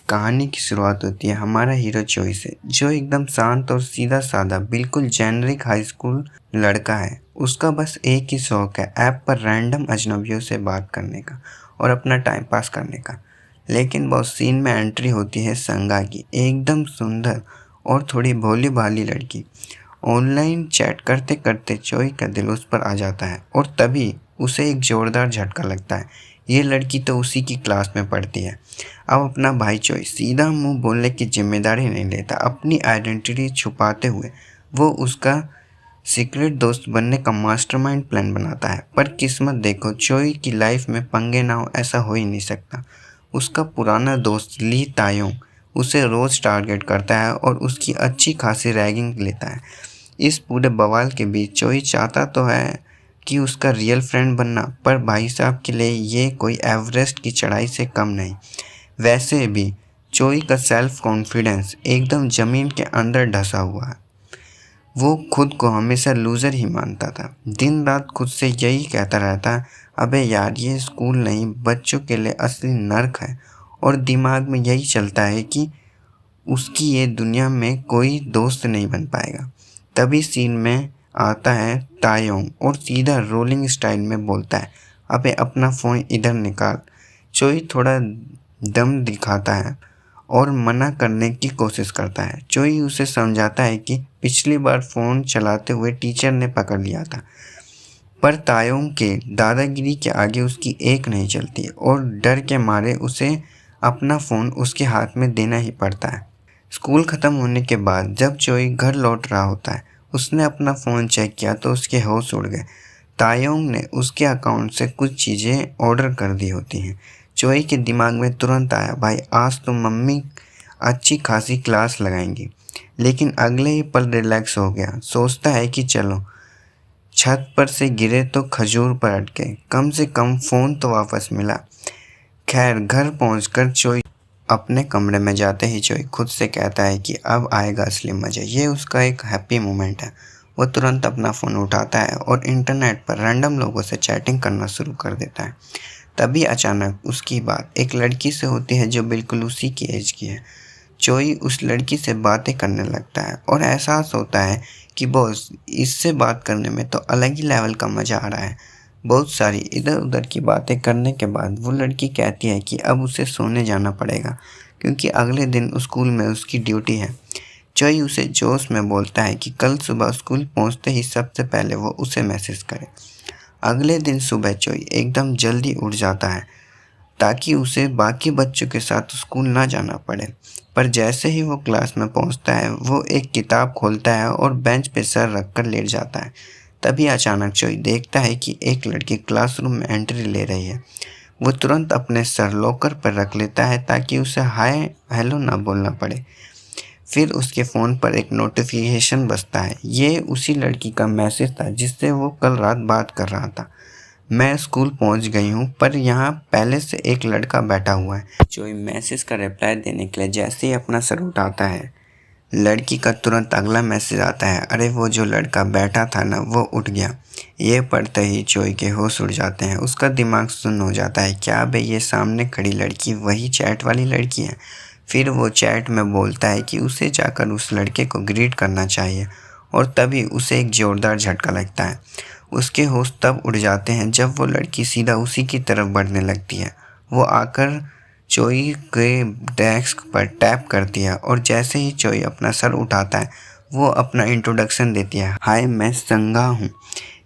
कहानी की शुरुआत होती है हमारा हीरो चोई से, जो एकदम शांत और सीधा साधा बिल्कुल जेनरिक हाई स्कूल लड़का है। उसका बस एक ही शौक है, ऐप पर रैंडम अजनबियों से बात करने का और अपना टाइम पास करने का। लेकिन बहुत सीन में एंट्री होती है संगा की, एकदम सुंदर और थोड़ी भोली भाली लड़की। ऑनलाइन चैट करते करते चोई का दिल उस पर आ जाता है और तभी उसे एक जोरदार झटका लगता है। ये लड़की तो उसी की क्लास में पढ़ती है। अब अपना भाई चोई सीधा मुंह बोलने की जिम्मेदारी नहीं लेता। अपनी आइडेंटिटी छुपाते हुए वो उसका सीक्रेट दोस्त बनने का मास्टरमाइंड प्लान बनाता है। पर किस्मत देखो, चोई की लाइफ में पंगे ना हो ऐसा हो ही नहीं सकता। उसका पुराना दोस्त ली तायोंग उसे रोज टारगेट करता है और उसकी अच्छी खासी रैगिंग लेता है। इस पूरे बवाल के बीच चोई चाहता तो है कि उसका रियल फ्रेंड बनना, पर भाई साहब के लिए ये कोई एवरेस्ट की चढ़ाई से कम नहीं। वैसे भी चोई का सेल्फ कॉन्फिडेंस एकदम ज़मीन के अंदर धंसा हुआ है। वो खुद को हमेशा लूज़र ही मानता था। दिन रात खुद से यही कहता रहता, अबे यार ये स्कूल नहीं, बच्चों के लिए असली नर्क है। और दिमाग में यही चलता है कि उसकी ये दुनिया में कोई दोस्त नहीं बन पाएगा। तभी सीन में आता है तायोंग और सीधा रोलिंग स्टाइल में बोलता है, अबे अपना फ़ोन इधर निकाल। चोई थोड़ा दम दिखाता है और मना करने की कोशिश करता है। चोई उसे समझाता है कि पिछली बार फ़ोन चलाते हुए टीचर ने पकड़ लिया था। पर तायोंग के दादागिरी के आगे उसकी एक नहीं चलती और डर के मारे उसे अपना फ़ोन उसके हाथ में देना ही पड़ता है। स्कूल ख़त्म होने के बाद जब चोई घर लौट रहा होता है, उसने अपना फ़ोन चेक किया तो उसके होश उड़ गए। तायोंग ने उसके अकाउंट से कुछ चीज़ें ऑर्डर कर दी होती हैं। चोई के दिमाग में तुरंत आया, भाई आज तो मम्मी अच्छी खासी क्लास लगाएंगी। लेकिन अगले ही पल रिलैक्स हो गया। सोचता है कि चलो छत पर से गिरे तो खजूर पर अटके, कम से कम फ़ोन तो वापस मिला। खैर घर पहुंचकर चोई अपने कमरे में जाते ही चोई खुद से कहता है कि अब आएगा असली मज़ा। ये उसका एक हैप्पी मोमेंट है। वो तुरंत अपना फ़ोन उठाता है और इंटरनेट पर रैंडम लोगों से चैटिंग करना शुरू कर देता है। तभी अचानक उसकी बात एक लड़की से होती है जो बिल्कुल उसी की एज की है। चोई उस लड़की से बातें करने लगता है और एहसास होता है कि बॉस, इससे बात करने में तो अलग ही लेवल का मज़ा आ रहा है। बहुत सारी इधर उधर की बातें करने के बाद वो लड़की कहती है कि अब उसे सोने जाना पड़ेगा क्योंकि अगले दिन स्कूल में उसकी ड्यूटी है। चोई उसे जोश में बोलता है कि कल सुबह स्कूल पहुंचते ही सबसे पहले वो उसे मैसेज करे। अगले दिन सुबह चोई एकदम जल्दी उठ जाता है ताकि उसे बाकी बच्चों के साथ स्कूल ना जाना पड़े। पर जैसे ही वो क्लास में पहुंचता है, वो एक किताब खोलता है और बेंच पे सर रखकर लेट जाता है। तभी अचानक चोई देखता है कि एक लड़की क्लासरूम में एंट्री ले रही है। वो तुरंत अपने सर लॉकर पर रख लेता है ताकि उसे हाय हेलो ना बोलना पड़े। फिर उसके फ़ोन पर एक नोटिफिकेशन बजता है। ये उसी लड़की का मैसेज था जिससे वो कल रात बात कर रहा था। मैं स्कूल पहुंच गई हूँ, पर यहाँ पहले से एक लड़का बैठा हुआ है। चोई मैसेज का रिप्लाई देने के लिए जैसे ही अपना सर उठाता है, लड़की का तुरंत अगला मैसेज आता है, अरे वो जो लड़का बैठा था ना, वो उठ गया। ये पढ़ते ही चोई के होश उड़ जाते हैं। उसका दिमाग सुन्न हो जाता है, क्या बे ये सामने खड़ी लड़की वही चैट वाली लड़की है। फिर वो चैट में बोलता है कि उसे जाकर उस लड़के को ग्रीट करना चाहिए और तभी उसे एक ज़ोरदार झटका लगता है। उसके होश तब उड़ जाते हैं जब वो लड़की सीधा उसी की तरफ बढ़ने लगती है। वो आकर चोई के डेस्क पर टैप करती है और जैसे ही चोई अपना सर उठाता है, वो अपना इंट्रोडक्शन देती है, हाय मैं संगा हूँ।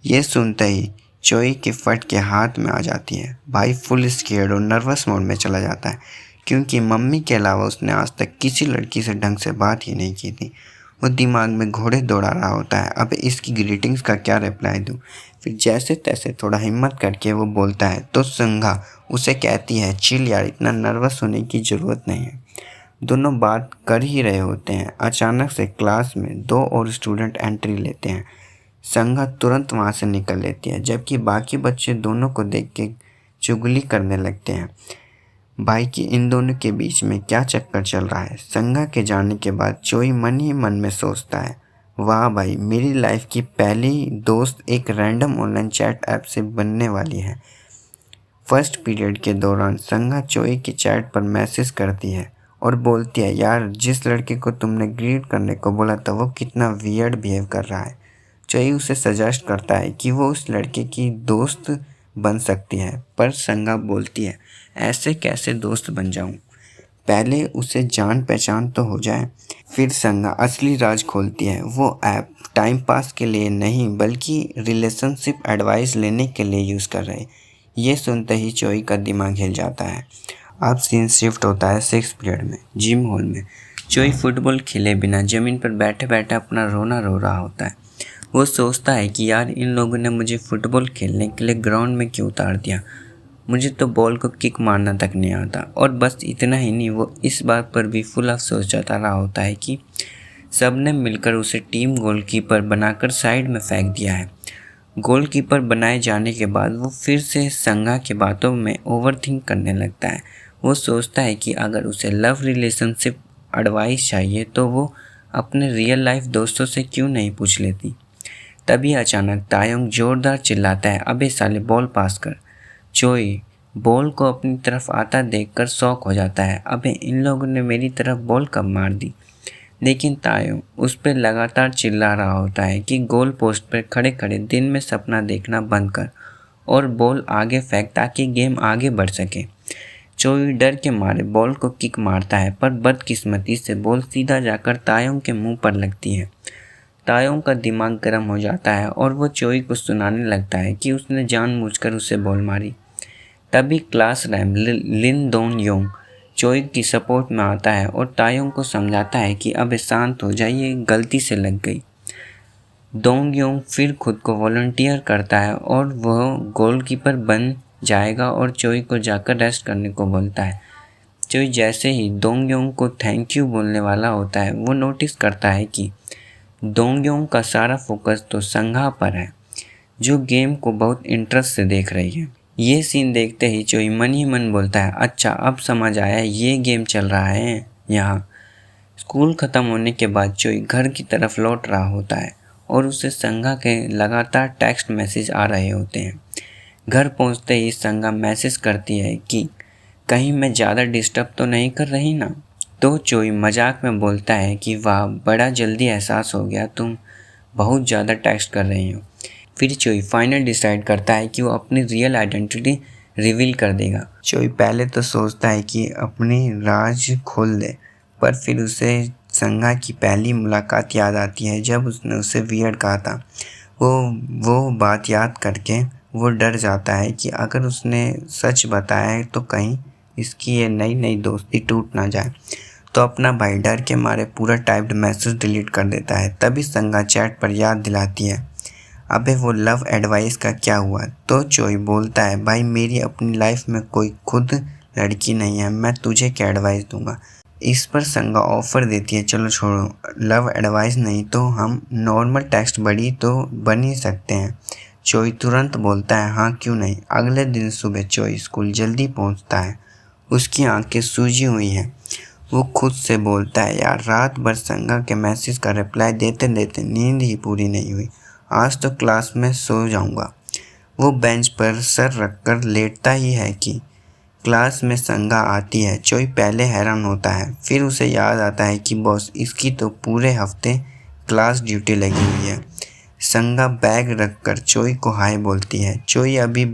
ये सुनते ही चोई की फट के हाथ में आ जाती है। भाई फुल स्केर्ड और नर्वस मोड में चला जाता है क्योंकि मम्मी के अलावा उसने आज तक किसी लड़की से ढंग से बात ही नहीं की थी। वो दिमाग में घोड़े दौड़ा रहा होता है, अब इसकी ग्रीटिंग्स का क्या रिप्लाई दूँ। फिर जैसे तैसे थोड़ा हिम्मत करके वो बोलता है तो संगा उसे कहती है, चिल यार, इतना नर्वस होने की ज़रूरत नहीं है। दोनों बात कर ही रहे होते हैं, अचानक से क्लास में दो और स्टूडेंट एंट्री लेते हैं। संगा तुरंत वहाँ से निकल लेती है जबकि बाकी बच्चे दोनों को देख के चुगली करने लगते हैं। भाई कि इन दोनों के बीच में क्या चक्कर चल रहा है। संगा के जाने के बाद चोई मन ही मन में सोचता है, वाह भाई, मेरी लाइफ की पहली दोस्त एक रैंडम ऑनलाइन चैट ऐप से बनने वाली है। फर्स्ट पीरियड के दौरान संगा चोई की चैट पर मैसेज करती है और बोलती है, यार जिस लड़के को तुमने ग्रीट करने को बोला था वो कितना वियर्ड बिहेव कर रहा है। चोई उसे सजेस्ट करता है कि वो उस लड़के की दोस्त बन सकती है, पर संगा बोलती है, ऐसे कैसे दोस्त बन जाऊं, पहले उसे जान पहचान तो हो जाए। फिर संगा असली राज खोलती है। वो ऐप टाइम पास के लिए नहीं बल्कि रिलेशनशिप एडवाइस लेने के लिए यूज़ कर रहे। ये सुनते ही चोई का दिमाग हिल जाता है। अब सीन शिफ्ट होता है 6th पीरियड में, जिम हॉल में। चोई फुटबॉल खेले बिना ज़मीन पर बैठे बैठे अपना रोना रो रहा होता है। वो सोचता है कि यार इन लोगों ने मुझे फुटबॉल खेलने के लिए ग्राउंड में क्यों उतार दिया, मुझे तो बॉल को किक मारना तक नहीं आता। और बस इतना ही नहीं, वो इस बात पर भी फुल अफसोस जता रहा होता है कि सबने मिलकर उसे टीम गोलकीपर बनाकर साइड में फेंक दिया है। गोलकीपर बनाए जाने के बाद वो फिर से संगा की बातों में ओवरथिंक करने लगता है। वो सोचता है कि अगर उसे लव रिलेशनशिप एडवाइस चाहिए तो वो अपने रियल लाइफ दोस्तों से क्यों नहीं पूछ लेती। तभी अचानक तायोंग जोरदार चिल्लाता है, अबे साले बॉल पास कर। चोई बॉल को अपनी तरफ आता देखकर शॉक हो जाता है, अबे इन लोगों ने मेरी तरफ बॉल कब मार दी। लेकिन तायोंग उस पर लगातार चिल्ला रहा होता है कि गोल पोस्ट पर खड़े खड़े दिन में सपना देखना बंद कर और बॉल आगे फेंक ताकि गेम आगे बढ़ सके। चोई डर के मारे बॉल को किक मारता है, पर बदकिस्मती से बॉल सीधा जाकर तायोंग के मुंह पर लगती है। तायोंग का दिमाग गर्म हो जाता है और वो चोई को सुनाने लगता है कि उसने जानबूझकर उसे बॉल मारी। तभी क्लास रैम लिन दोंग योंग चोई की सपोर्ट में आता है और तायोंग को समझाता है कि अब शांत हो जाइए, गलती से लग गई। दोंग योंग फिर खुद को वॉलंटियर करता है और वह गोलकीपर बन जाएगा और चोई को जाकर रेस्ट करने को बोलता है। चोई जैसे ही दोंग योंग को थैंक यू बोलने वाला होता है, वो नोटिस करता है कि दोंग योंग का सारा फोकस तो संगा पर है, जो गेम को बहुत इंटरेस्ट से देख रही है। ये सीन देखते ही चोई मन ही मन बोलता है, अच्छा अब समझ आया ये गेम चल रहा है यहाँ। स्कूल ख़त्म होने के बाद चोई घर की तरफ लौट रहा होता है और उसे संगा के लगातार टेक्स्ट मैसेज आ रहे होते हैं। घर पहुँचते ही संगा मैसेज करती है कि कहीं मैं ज़्यादा डिस्टर्ब तो नहीं कर रही ना। तो चोई मजाक में बोलता है कि वाह, बड़ा जल्दी एहसास हो गया, तुम बहुत ज़्यादा टेक्स्ट कर रही हो। फिर चोई फाइनल डिसाइड करता है कि वो अपनी रियल आइडेंटिटी रिवील कर देगा। चोई पहले तो सोचता है कि अपनी राज खोल दे, पर फिर उसे संगा की पहली मुलाकात याद आती है जब उसने उसे वियर्ड कहा था। वो बात याद करके वो डर जाता है कि अगर उसने सच बताया है तो कहीं इसकी ये नई दोस्ती टूट ना जाए। तो अपना भाई डर के मारे पूरा टाइप्ड मैसेज डिलीट कर देता है। तभी संगा चैट पर याद दिलाती है, अबे वो लव एडवाइस का क्या हुआ। तो चोई बोलता है, भाई मेरी अपनी लाइफ में कोई खुद लड़की नहीं है, मैं तुझे क्या एडवाइस दूंगा। इस पर संगा ऑफर देती है, चलो छोड़ो, लव एडवाइस नहीं तो हम नॉर्मल टेक्स्ट बड़ी तो बन ही सकते हैं। चोई तुरंत बोलता है, हाँ क्यों नहीं। अगले दिन सुबह चोई स्कूल जल्दी पहुंचता है। उसकी आंखें सूजी हुई हैं। वो खुद से बोलता है, यार रात भर संगा के मैसेज का रिप्लाई देते देते नींद ही पूरी नहीं हुई, आज तो क्लास में सो जाऊंगा। वो बेंच पर सर रखकर लेटता ही है कि क्लास में संगा आती है। चोई पहले हैरान होता है, फिर उसे याद आता है कि बॉस, इसकी तो पूरे हफ्ते क्लास ड्यूटी लगी हुई है। संगा बैग रखकर चोई को हाय बोलती है। चोई अभी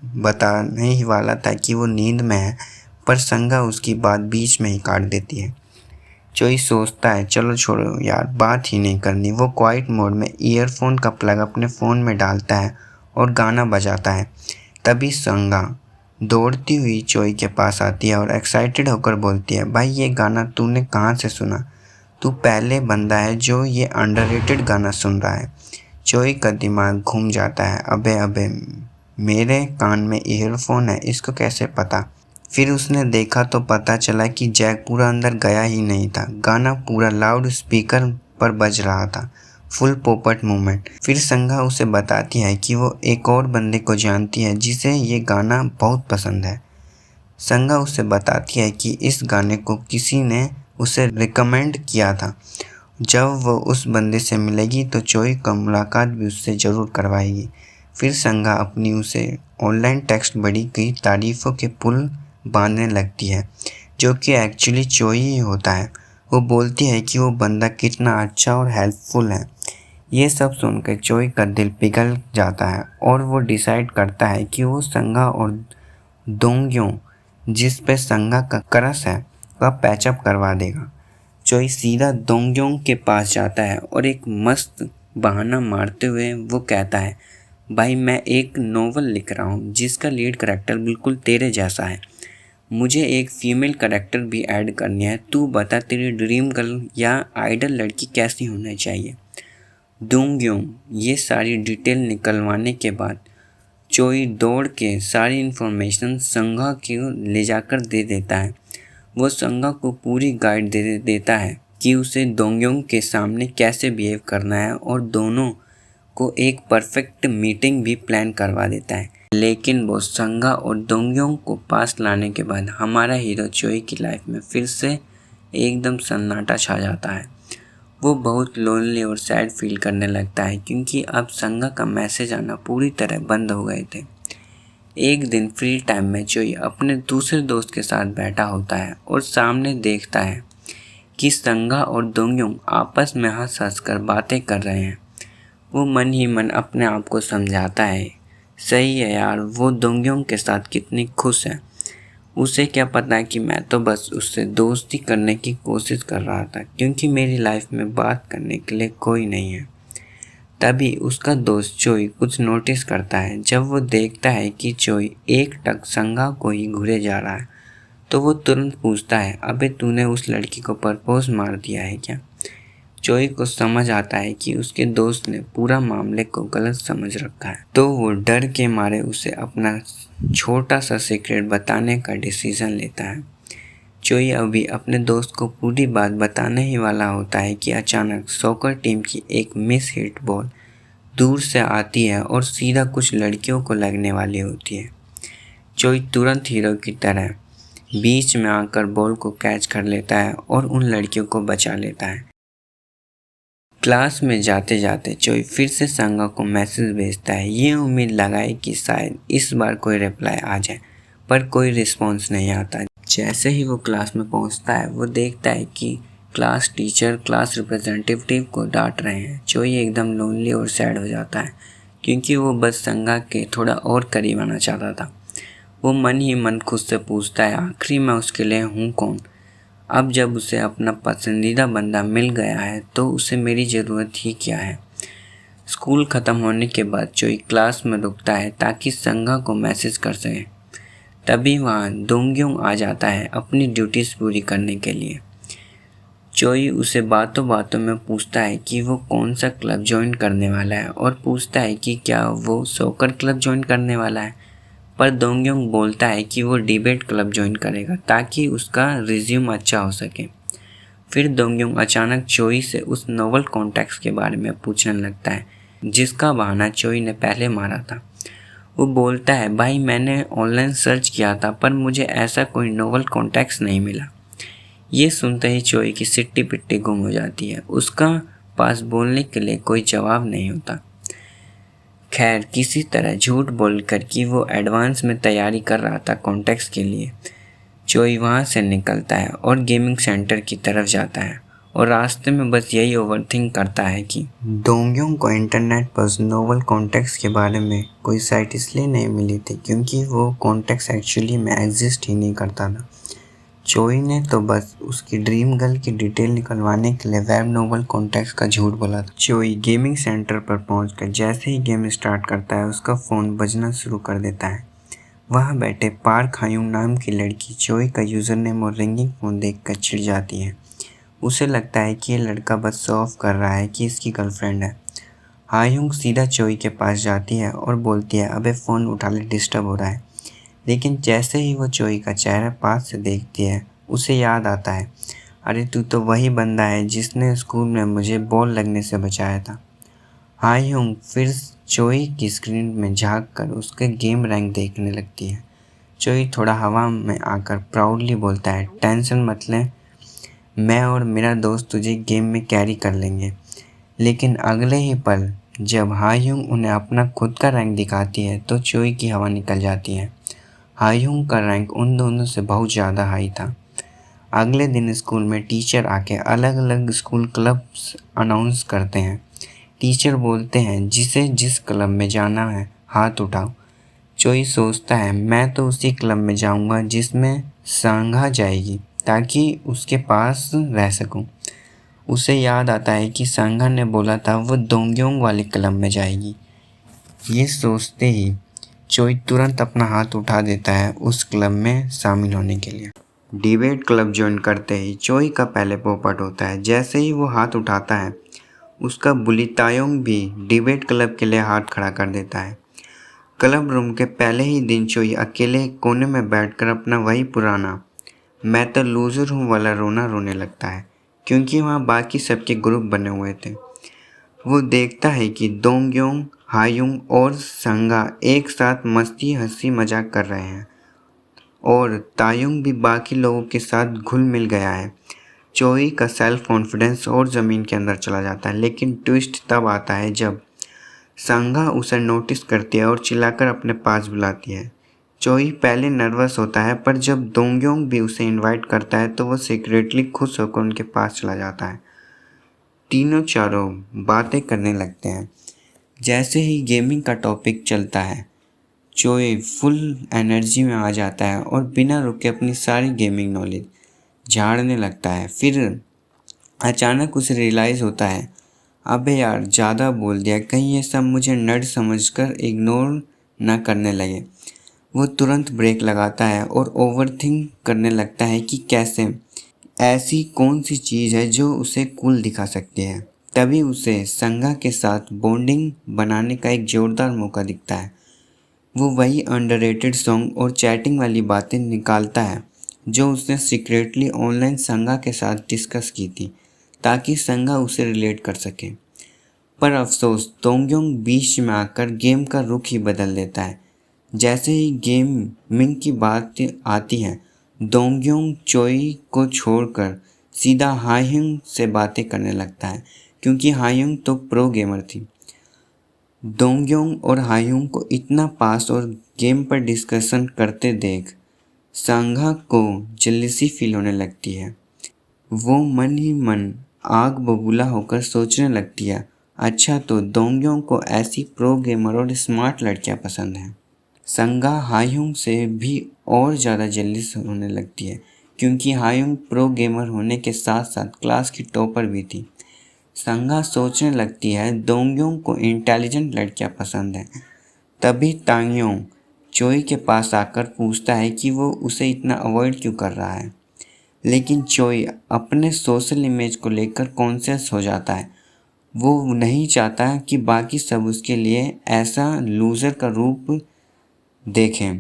बताने ही वाला था कि वो नींद में है, पर संगा उसकी बात बीच में ही काट देती है। चोई सोचता है, चलो छोड़ो यार, बात ही नहीं करनी। वो क्वाइट मोड में ईयरफोन का प्लग अपने फ़ोन में डालता है और गाना बजाता है। तभी संगा दौड़ती हुई चोई के पास आती है और एक्साइटेड होकर बोलती है, भाई ये गाना तूने कहाँ से सुना? तू पहले बंदा है जो ये अंडररेटेड गाना सुन रहा है। चोई का दिमाग घूम जाता है, अबे मेरे कान में ईयरफोन है, इसको कैसे पता। फिर उसने देखा तो पता चला कि जैक पूरा अंदर गया ही नहीं था। गाना पूरा लाउड स्पीकर पर बज रहा था, फुल पोपट मूवमेंट। फिर संगा उसे बताती है कि वो एक और बंदे को जानती है जिसे ये गाना बहुत पसंद है। संगा उसे बताती है कि इस गाने को किसी ने उसे रिकमेंड किया था। जब वो उस बंदे से मिलेगी तो चोई का मुलाकात भी उससे ज़रूर करवाएगी। फिर संगा अपनी उसे ऑनलाइन टेक्स्ट बड़ी की तारीफ़ों के पुल बांधने लगती है। जो कि एक्चुअली चोई ही होता है। वो बोलती है कि वो बंदा कितना अच्छा और हेल्पफुल है। ये सब सुनकर चोई का दिल पिघल जाता है और वो डिसाइड करता है कि वो संगा और दोंग्यों, जिस पे संगा का क्रश है, का पैचअप करवा देगा। चोई सीधा दोंग्यों के पास जाता है और एक मस्त बहाना मारते हुए वो कहता है, भाई मैं एक नोवेल लिख रहा हूँ जिसका लीड कैरेक्टर बिल्कुल तेरे जैसा है। मुझे एक फीमेल कैरेक्टर भी ऐड करनी है। तू बता तेरी ड्रीम गर्ल या आइडल लड़की कैसी होनी चाहिए। दोंग्यों ये सारी डिटेल निकलवाने के बाद चोई दौड़ के सारी इन्फॉर्मेशन संगा को ले जाकर दे देता है। वो संगा को पूरी गाइड दे देता है कि उसे दोंग्यों के सामने कैसे बिहेव करना है और दोनों को एक परफेक्ट मीटिंग भी प्लान करवा देता है। लेकिन वो संगा और दोंग्यों को पास लाने के बाद हमारा हीरो चोई की लाइफ में फिर से एकदम सन्नाटा छा जाता है। वो बहुत लोनली और सैड फील करने लगता है क्योंकि अब संगा का मैसेज आना पूरी तरह बंद हो गए थे। एक दिन फ्री टाइम में चोई अपने दूसरे दोस्त के साथ बैठा होता है और सामने देखता है कि संगा और दोंग्यों आपस में हंस हंस कर बातें कर रहे हैं। वो मन ही मन अपने आप को समझाता है, सही है यार, वो दोंग्यों के साथ कितनी खुश है। उसे क्या पता कि मैं तो बस उससे दोस्ती करने की कोशिश कर रहा था क्योंकि मेरी लाइफ में बात करने के लिए कोई नहीं है। तभी उसका दोस्त चोई कुछ नोटिस करता है। जब वो देखता है कि चोई एक टक संगा को ही घूरे जा रहा है तो वो तुरंत पूछता है, अबे तूने उस लड़की को प्रपोज मार दिया है क्या। चोई को समझ आता है कि उसके दोस्त ने पूरा मामले को गलत समझ रखा है, तो वो डर के मारे उसे अपना छोटा सा सीक्रेट बताने का डिसीजन लेता है। चोई अभी अपने दोस्त को पूरी बात बताने ही वाला होता है कि अचानक सॉकर टीम की एक मिस हिट बॉल दूर से आती है और सीधा कुछ लड़कियों को लगने वाली होती है। चोई तुरंत हीरो की तरह बीच में आकर बॉल को कैच कर लेता है और उन लड़कियों को बचा लेता है। क्लास में जाते जाते चोई फिर से संगा को मैसेज भेजता है। ये उम्मीद लगाए कि शायद इस बार कोई रिप्लाई आ जाए, पर कोई रिस्पॉन्स नहीं आता। जैसे ही वो क्लास में पहुंचता है वो देखता है कि क्लास टीचर क्लास रिप्रेजेंटेटिव को डांट रहे हैं। चोई एकदम लोनली और सैड हो जाता है क्योंकि वो बस संगा के थोड़ा और करीब आना चाहता था। वो मन ही मन खुद से पूछता है, आखिर मैं उसके लिए हूँ कौन। अब जब उसे अपना पसंदीदा बंदा मिल गया है तो उसे मेरी ज़रूरत ही क्या है। स्कूल ख़त्म होने के बाद चोई क्लास में रुकता है ताकि संगा को मैसेज कर सके। तभी वहाँ दोंग्यों आ जाता है अपनी ड्यूटीज़ पूरी करने के लिए। चोई उसे बातों बातों में पूछता है कि वो कौन सा क्लब ज्वाइन करने वाला है और पूछता है कि क्या वो सॉकर क्लब ज्वाइन करने वाला है। पर दोंग्यों बोलता है कि वो डिबेट क्लब ज्वाइन करेगा ताकि उसका रिज्यूम अच्छा हो सके। फिर दोंग्यों अचानक चोई से उस नोवेल कॉन्टेक्स्ट के बारे में पूछने लगता है जिसका बहाना चोई ने पहले मारा था। वो बोलता है, भाई मैंने ऑनलाइन सर्च किया था पर मुझे ऐसा कोई नोवेल कॉन्टेक्स्ट नहीं मिला। ये सुनते ही चोई की सिट्टी पिट्टी गुम हो जाती है। उसका पास बोलने के लिए कोई जवाब नहीं होता। खैर किसी तरह झूठ बोलकर कि वो एडवांस में तैयारी कर रहा था कॉन्टेक्स्ट के लिए, चोई वहाँ से निकलता है और गेमिंग सेंटर की तरफ जाता है और रास्ते में बस यही ओवरथिंक करता है कि दोंग्यों को इंटरनेट पर नोवेल कॉन्टेक्स्ट के बारे में कोई साइट इसलिए नहीं मिली थी क्योंकि वो कॉन्टेक्स्ट एक्चुअली में एग्जिस्ट ही नहीं करता था। चोई ने तो बस उसकी ड्रीम गर्ल की डिटेल निकलवाने के लिए वेब नोवेल कॉन्टेक्स्ट का झूठ बोला था। चोई गेमिंग सेंटर पर पहुंचकर जैसे ही गेम स्टार्ट करता है उसका फ़ोन बजना शुरू कर देता है। वहाँ बैठे पार्क हायुंग नाम की लड़की चोई का यूज़र नेम और रिंगिंग फ़ोन देखकर चिढ़ जाती है। उसे लगता है कि ये लड़का बस शो ऑफ कर रहा है कि इसकी गर्लफ्रेंड है। हायुंग सीधा चोई के पास जाती है और बोलती है, अबे फ़ोन उठा ले, डिस्टर्ब हो रहा है। लेकिन जैसे ही वो चोई का चेहरा पास से देखती है उसे याद आता है, अरे तू तो वही बंदा है जिसने स्कूल में मुझे बॉल लगने से बचाया था। हायुंग फिर चोई की स्क्रीन में झांक कर उसके गेम रैंक देखने लगती है। चोई थोड़ा हवा में आकर प्राउडली बोलता है, टेंशन मत ले, मैं और मेरा दोस्त तुझे गेम में कैरी कर लेंगे। लेकिन अगले ही पल जब हायुंग उन्हें अपना खुद का रैंक दिखाती है तो चोई की हवा निकल जाती है। हायुंग का रैंक उन दोनों से बहुत ज़्यादा हाई था। अगले दिन स्कूल में टीचर आके अलग अलग स्कूल क्लब्स अनाउंस करते हैं। टीचर बोलते हैं जिसे जिस क्लब में जाना है हाथ उठाओ। चोई सोचता है मैं तो उसी क्लब में जाऊंगा जिसमें संघा जाएगी ताकि उसके पास रह सकूं। उसे याद आता है कि संघा ने बोला था वो दोंग्योंग वाले क्लब में जाएगी। ये सोचते ही चोई तुरंत अपना हाथ उठा देता है उस क्लब में शामिल होने के लिए। डिबेट क्लब ज्वाइन करते ही चोई का पहले पोपट होता है। जैसे ही वो हाथ उठाता है उसका बुली तायोंग भी डिबेट क्लब के लिए हाथ खड़ा कर देता है। क्लब रूम के पहले ही दिन चोई अकेले कोने में बैठकर अपना वही पुराना मैं तो लूजर हूँ वाला रोना रोने लगता है, क्योंकि वहाँ बाकी सबके ग्रुप बने हुए थे। वो देखता है कि दोंग्योंग, हायुंग और संगा एक साथ मस्ती हंसी मजाक कर रहे हैं और तायुंग भी बाकी लोगों के साथ घुल मिल गया है। चोई का सेल्फ कॉन्फिडेंस और ज़मीन के अंदर चला जाता है। लेकिन ट्विस्ट तब आता है जब संगा उसे नोटिस करती है और चिल्लाकर अपने पास बुलाती है। चोई पहले नर्वस होता है, पर जब दोंग्योंग भी उसे इनवाइट करता है तो वो सीक्रेटली खुश होकर उनके पास चला जाता है। तीनों चारों बातें करने लगते हैं। जैसे ही गेमिंग का टॉपिक चलता है चोई फुल एनर्जी में आ जाता है और बिना रुके अपनी सारी गेमिंग नॉलेज झाड़ने लगता है। फिर अचानक उसे रियलाइज़ होता है अबे यार ज़्यादा बोल दिया, कहीं ये सब मुझे नर्ड समझकर इग्नोर ना करने लगे। वो तुरंत ब्रेक लगाता है और ओवरथिंक करने लगता है कि कैसे ऐसी कौन सी चीज़ है जो उसे कूल दिखा सकती है। तभी उसे संगा के साथ बॉन्डिंग बनाने का एक जोरदार मौका दिखता है। वो वही अंडररेटेड सॉन्ग और चैटिंग वाली बातें निकालता है जो उसने सीक्रेटली ऑनलाइन संगा के साथ डिस्कस की थी ताकि संगा उसे रिलेट कर सके। पर अफसोस दोंग्योंग बीच में आकर गेम का रुख ही बदल देता है। जैसे ही गेमिंग की बात आती है दोंग्योंग चोई को छोड़कर सीधा हायुंग से बातें करने लगता है, क्योंकि हायुंग तो प्रो गेमर थी। दोंग्योंग और हायुंग को इतना पास और गेम पर डिस्कशन करते देख संघा को जेलसी फील होने लगती है। वो मन ही मन आग बबूला होकर सोचने लगती है अच्छा तो दोंग्योंग को ऐसी प्रो गेमर और स्मार्ट लड़कियां पसंद हैं। संगा हायुंग से भी और ज़्यादा जेलस होने लगती है, क्योंकि हायुंग प्रो गेमर होने के साथ साथ क्लास की टॉपर भी थी। संगा सोचने लगती है दोंग्योंग को इंटेलिजेंट लड़कियां पसंद हैं। तभी तांग्योंग चोई के पास आकर पूछता है कि वो उसे इतना अवॉइड क्यों कर रहा है। लेकिन चोई अपने सोशल इमेज को लेकर कॉन्शियस हो जाता है। वो नहीं चाहता कि बाकी सब उसके लिए ऐसा लूज़र का रूप देखें।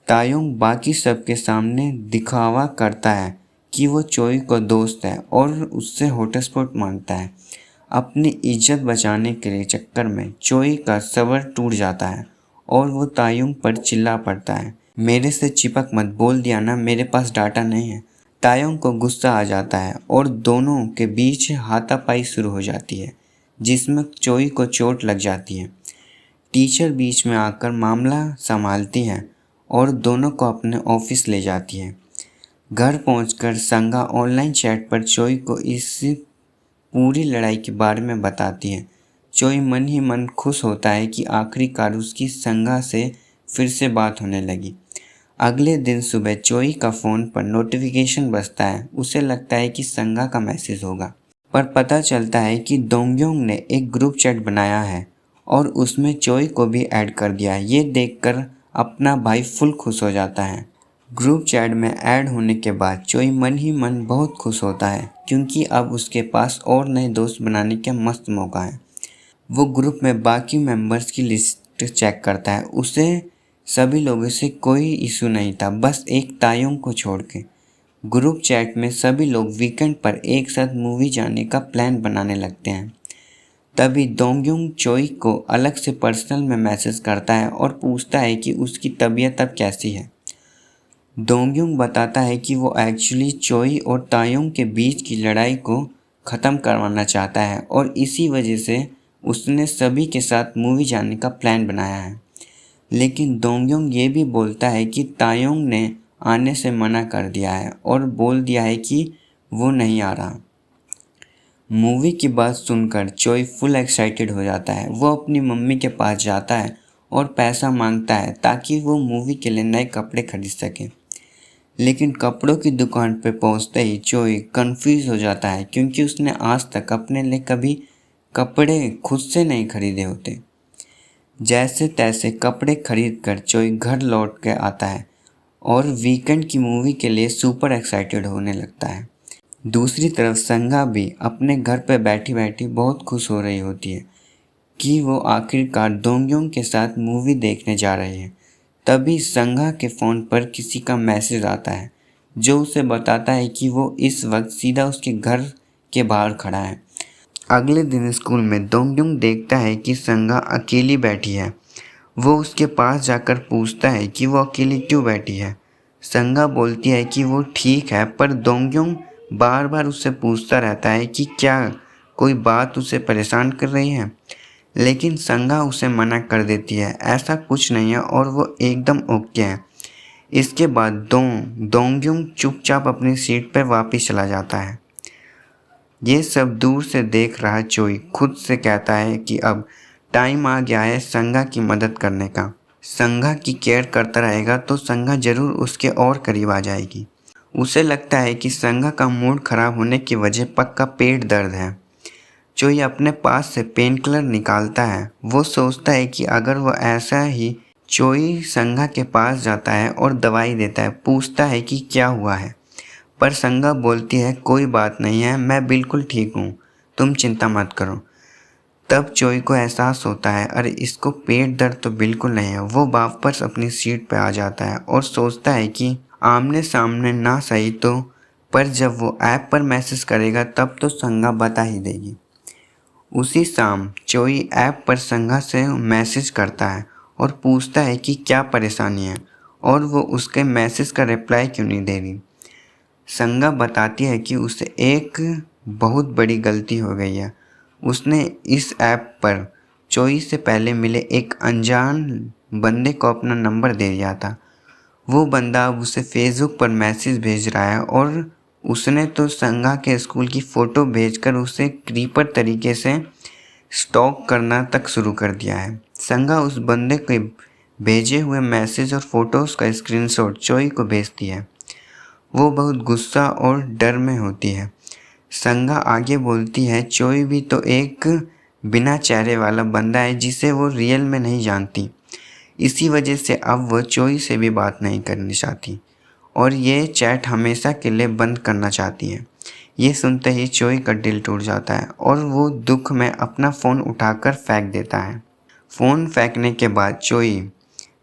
तायुंग बाकी सबके सामने दिखावा करता है कि वो चोई को दोस्त है और उससे हॉटस्पॉट मांगता है। अपनी इज्जत बचाने के लिए चक्कर में चोई का सब्र टूट जाता है और वो तायुंग पर चिल्ला पड़ता है मेरे से चिपक मत, बोल दिया ना मेरे पास डाटा नहीं है। तायुंग को गुस्सा आ जाता है और दोनों के बीच हाथापाई शुरू हो जाती है जिसमें चोई को चोट लग जाती है। टीचर बीच में आकर मामला संभालती है और दोनों को अपने ऑफिस ले जाती है। घर पहुंचकर संगा ऑनलाइन चैट पर चोई को इस पूरी लड़ाई के बारे में बताती है। चोई मन ही मन खुश होता है कि आखिरकार उसकी संगा से फिर से बात होने लगी। अगले दिन सुबह चोई का फ़ोन पर नोटिफिकेशन बजता है। उसे लगता है कि संगा का मैसेज होगा, पर पता चलता है कि दोंग्योंग ने एक ग्रुप चैट बनाया है और उसमें चोई को भी ऐड कर दिया है। ये देखकर अपना भाई फुल खुश हो जाता है। ग्रुप चैट में ऐड होने के बाद चोई मन ही मन बहुत खुश होता है, क्योंकि अब उसके पास और नए दोस्त बनाने का मस्त मौका है। वो ग्रुप में बाकी मेंबर्स की लिस्ट चेक करता है। उसे सभी लोगों से कोई इशू नहीं था, बस एक तायुंग को छोड़ के। ग्रुप चैट में सभी लोग वीकेंड पर एक साथ मूवी जाने का प्लान बनाने लगते हैं। तभी दोंग्योंग चोई को अलग से पर्सनल में मैसेज करता है और पूछता है कि उसकी तबीयत अब कैसी है। दोंग्योंग बताता है कि वो एक्चुअली चोई और तायुंग के बीच की लड़ाई को ख़त्म करवाना चाहता है और इसी वजह से उसने सभी के साथ मूवी जाने का प्लान बनाया है। लेकिन दोंग्योंग ये भी बोलता है कि तायुंग ने आने से मना कर दिया है और बोल दिया है कि वो नहीं आ रहा। मूवी की बात सुनकर चोई फुल एक्साइटेड हो जाता है। वो अपनी मम्मी के पास जाता है और पैसा मांगता है ताकि वो मूवी के लिए नए कपड़े खरीद सके। लेकिन कपड़ों की दुकान पर पहुंचते ही चोई कंफ्यूज हो जाता है क्योंकि उसने आज तक अपने लिए कभी कपड़े खुद से नहीं खरीदे होते। जैसे तैसे कपड़े खरीद कर चोई घर लौट के आता है और वीकेंड की मूवी के लिए सुपर एक्साइटेड होने लगता है। दूसरी तरफ संगा भी अपने घर पर बैठी बैठी बहुत खुश हो रही होती है कि वो आखिरकार दोंग्योंग के साथ मूवी देखने जा रही है। तभी संगा के फ़ोन पर किसी का मैसेज आता है जो उसे बताता है कि वो इस वक्त सीधा उसके घर के बाहर खड़ा है। अगले दिन स्कूल में दोंग्योंग देखता है कि संगा अकेली बैठी है। वो उसके पास जाकर पूछता है कि वो अकेली क्यों बैठी है। संगा बोलती है कि वो ठीक है, पर दोंग्योंग बार बार उससे पूछता रहता है कि क्या कोई बात उसे परेशान कर रही है। लेकिन संगा उसे मना कर देती है, ऐसा कुछ नहीं है और वो एकदम ओके है। इसके बाद दोंग्योंग चुपचाप अपनी सीट पर वापस चला जाता है। ये सब दूर से देख रहा चोई खुद से कहता है कि अब टाइम आ गया है संगा की मदद करने का। संगा की केयर करता रहेगा तो संगा जरूर उसके और करीब आ जाएगी। उसे लगता है कि संगा का मूड खराब होने की वजह पक्का पेट दर्द है। चोई अपने पास से पेन किलर निकालता है। वो सोचता है कि अगर वो ऐसा ही चोई संगा के पास जाता है और दवाई देता है, पूछता है कि क्या हुआ है, पर संगा बोलती है कोई बात नहीं है, मैं बिल्कुल ठीक हूँ, तुम चिंता मत करो। तब चोई को एहसास होता है अरे इसको पेट दर्द तो बिल्कुल नहीं है। वो वापस अपनी सीट पर आ जाता है और सोचता है कि आमने सामने ना सही तो, पर जब वो ऐप पर मैसेज करेगा तब तो संगा बता ही देगी। उसी शाम चोई ऐप पर संगा से मैसेज करता है और पूछता है कि क्या परेशानी है और वो उसके मैसेज का रिप्लाई क्यों नहीं दे रही। संगा बताती है कि उसे एक बहुत बड़ी गलती हो गई है। उसने इस ऐप पर चोई से पहले मिले एक अनजान बंदे को अपना नंबर दे दिया था। वो बंदा अब उसे फेसबुक पर मैसेज भेज रहा है और उसने तो संगा के स्कूल की फ़ोटो भेजकर उसे क्रीपर तरीके से स्टॉक करना तक शुरू कर दिया है। संगा उस बंदे के भेजे हुए मैसेज और फ़ोटोज़ का स्क्रीनशॉट चोई को भेजती है। वो बहुत गुस्सा और डर में होती है। संगा आगे बोलती है चोई भी तो एक बिना चेहरे वाला बंदा है जिसे वो रियल में नहीं जानती। इसी वजह से अब वो चोई से भी बात नहीं करनी चाहती और ये चैट हमेशा के लिए बंद करना चाहती है। ये सुनते ही चोई का दिल टूट जाता है और वो दुख में अपना फ़ोन उठाकर फेंक देता है। फ़ोन फेंकने के बाद चोई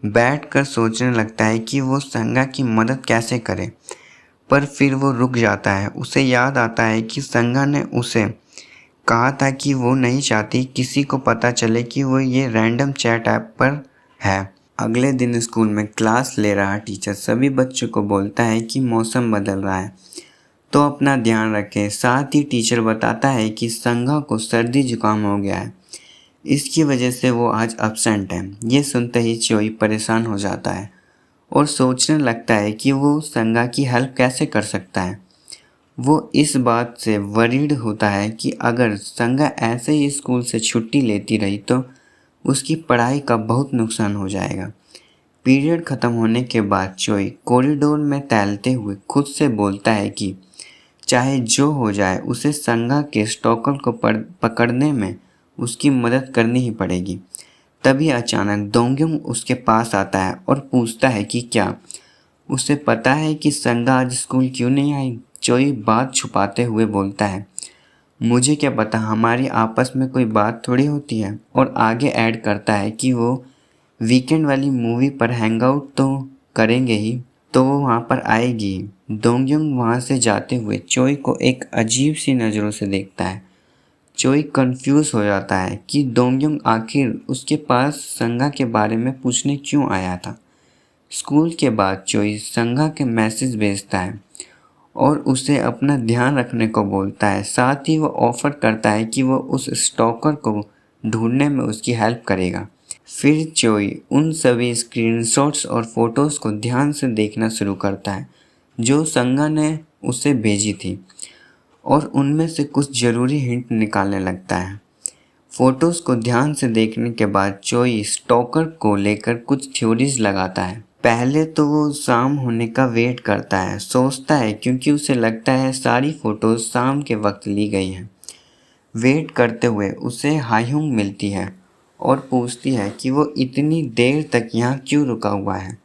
बैठकर सोचने लगता है कि वो संगा की मदद कैसे करे, पर फिर वो रुक जाता है। उसे याद आता है कि संगा ने उसे कहा था कि वो नहीं चाहती किसी को पता चले कि वो ये रैंडम चैट ऐप पर है। अगले दिन स्कूल में क्लास ले रहा टीचर सभी बच्चों को बोलता है कि मौसम बदल रहा है तो अपना ध्यान रखें। साथ ही टीचर बताता है कि संगा को सर्दी जुकाम हो गया है, इसकी वजह से वो आज अब्सेंट है। ये सुनते ही चोई परेशान हो जाता है और सोचने लगता है कि वो संगा की हेल्प कैसे कर सकता है। वो इस बात से वरीड होता है कि अगर संगा ऐसे ही स्कूल से छुट्टी लेती रही तो उसकी पढ़ाई का बहुत नुकसान हो जाएगा। पीरियड ख़त्म होने के बाद चोई कॉरिडोर में टहलते हुए खुद से बोलता है कि चाहे जो हो जाए उसे संगा के स्टॉकर को पकड़ने में उसकी मदद करनी ही पड़ेगी। तभी अचानक दोंग्योंग उसके पास आता है और पूछता है कि क्या उसे पता है कि संगा आज स्कूल क्यों नहीं आई। चोई बात छुपाते हुए बोलता है मुझे क्या पता, हमारी आपस में कोई बात थोड़ी होती है, और आगे ऐड करता है कि वो वीकेंड वाली मूवी पर हैंगआउट तो करेंगे ही, तो वो वहाँ पर आएगी। दोंग्योंग वहाँ से जाते हुए चोई को एक अजीब सी नज़रों से देखता है। चोई कंफ्यूज हो जाता है कि दोंग्योंग आखिर उसके पास संगा के बारे में पूछने क्यों आया था। स्कूल के बाद चोई संगा के मैसेज भेजता है और उसे अपना ध्यान रखने को बोलता है। साथ ही वो ऑफ़र करता है कि वो उस स्टॉकर को ढूंढने में उसकी हेल्प करेगा। फिर चोई उन सभी स्क्रीनशॉट्स और फोटोज़ को ध्यान से देखना शुरू करता है जो संगा ने उसे भेजी थी और उनमें से कुछ ज़रूरी हिंट निकालने लगता है। फोटोज़ को ध्यान से देखने के बाद चोई स्टॉकर को लेकर कुछ थ्योरीज लगाता है। पहले तो वो शाम होने का वेट करता है, सोचता है क्योंकि उसे लगता है सारी फोटोज़ शाम के वक्त ली गई हैं। वेट करते हुए उसे हायुंग मिलती है और पूछती है कि वो इतनी देर तक यहाँ क्यों रुका हुआ है।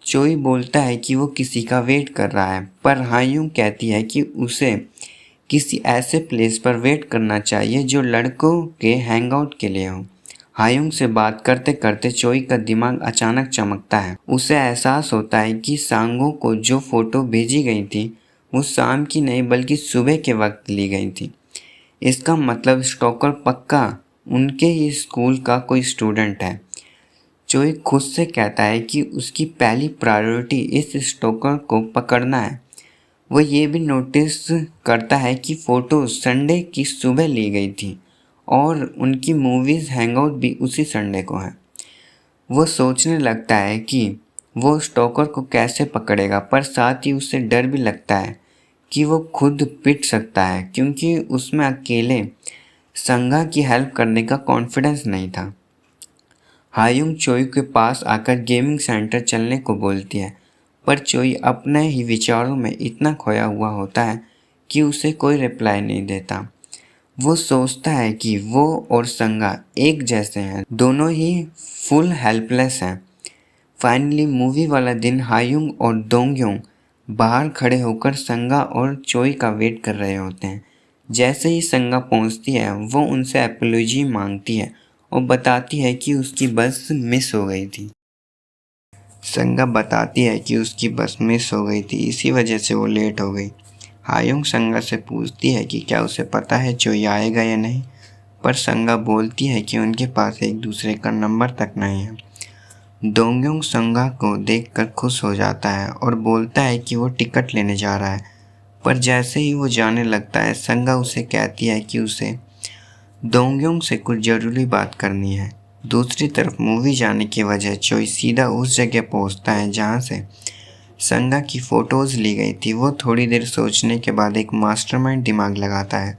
चोई बोलता है कि वो किसी का वेट कर रहा है, पर हायुंग कहती है कि उसे किसी ऐसे प्लेस पर वेट करना चाहिए जो लड़कों के हैंगआउट के लिए हो। हायुंग से बात करते करते चोई का दिमाग अचानक चमकता है। उसे एहसास होता है कि सांगो को जो फोटो भेजी गई थी वो शाम की नहीं बल्कि सुबह के वक्त ली गई थी। इसका मतलब स्टॉकर पक्का उनके ही स्कूल का कोई स्टूडेंट है। चोई खुद से कहता है कि उसकी पहली प्रायोरिटी इस स्टॉकर को पकड़ना है। वो ये भी नोटिस करता है कि फ़ोटो संडे की सुबह ली गई थी और उनकी मूवीज़ हैंगआउट भी उसी संडे को है। वो सोचने लगता है कि वो स्टॉकर को कैसे पकड़ेगा, पर साथ ही उसे डर भी लगता है कि वो खुद पिट सकता है क्योंकि उसमें अकेले संगा की हेल्प करने का कॉन्फिडेंस नहीं था। हायुंग चोई के पास आकर गेमिंग सेंटर चलने को बोलती है, पर चोई अपने ही विचारों में इतना खोया हुआ होता है कि उसे कोई रिप्लाई नहीं देता। वो सोचता है कि वो और संगा एक जैसे हैं, दोनों ही फुल हेल्पलेस हैं। फाइनली मूवी वाला दिन हायुंग और दोंगयोंग बाहर खड़े होकर संगा और चोई का वेट कर रहे होते हैं। जैसे ही संगा पहुंचती है वो उनसे एपोलॉजी मांगती है और बताती है कि उसकी बस मिस हो गई थी। संगा बताती है कि उसकी बस मिस हो गई थी, इसी वजह से वो लेट हो गई। हायुंग संगा से पूछती है कि क्या उसे पता है चोई आएगा या नहीं, पर संगा बोलती है कि उनके पास एक दूसरे का नंबर तक नहीं है। दोंगयोंग संगा को देखकर खुश हो जाता है और बोलता है कि वो टिकट लेने जा रहा है, पर जैसे ही वो जाने लगता है संगा उसे कहती है कि उसे दोंगयोंग से कुछ ज़रूरी बात करनी है। दूसरी तरफ मूवी जाने की वजह चोई सीधा उस जगह पहुंचता है जहां से संगा की फ़ोटोज़ ली गई थी। वो थोड़ी देर सोचने के बाद एक मास्टरमाइंड दिमाग लगाता है।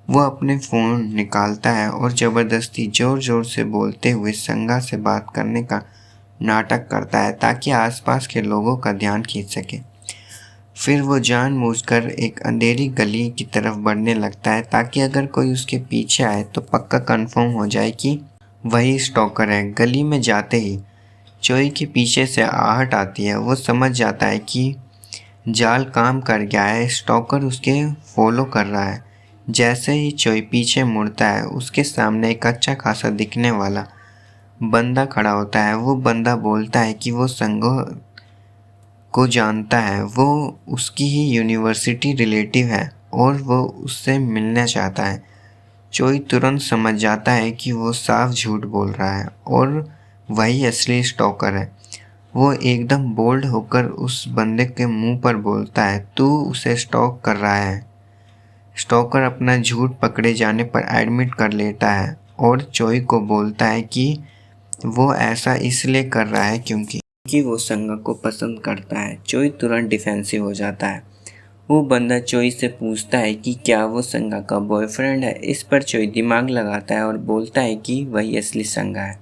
वो अपने फ़ोन निकालता है और ज़बरदस्ती ज़ोर ज़ोर से बोलते हुए संगा से बात करने का नाटक करता है ताकि आसपास के लोगों का ध्यान खींच सके। फिर वो जानबूझकर एक अंधेरी गली की तरफ बढ़ने लगता है ताकि अगर कोई उसके पीछे आए तो पक्का कंफर्म हो जाए कि वही स्टॉकर है। गली में जाते ही चोई के पीछे से आहट आती है। वो समझ जाता है कि जाल काम कर गया है, स्टॉकर उसके फॉलो कर रहा है। जैसे ही चोई पीछे मुड़ता है उसके सामने एक अच्छा खासा दिखने वाला बंदा खड़ा होता है। वो बंदा बोलता है कि वो संगो को जानता है, वो उसकी ही यूनिवर्सिटी रिलेटिव है और वो उससे मिलना चाहता है। चोई तुरंत समझ जाता है कि वो साफ झूठ बोल रहा है और वही असली स्टॉकर है। वो एकदम बोल्ड होकर उस बंदे के मुंह पर बोलता है, तू उसे स्टॉक कर रहा है। स्टॉकर अपना झूठ पकड़े जाने पर एडमिट कर लेता है और चोई को बोलता है कि वो ऐसा इसलिए कर रहा है क्योंकि वो संगा को पसंद करता है। चोई तुरंत डिफेंसिव हो जाता है। वो बंदा चोई से पूछता है कि क्या वो संगा का बॉयफ्रेंड है। इस पर चोई दिमाग लगाता है और बोलता है कि वही असली संगा है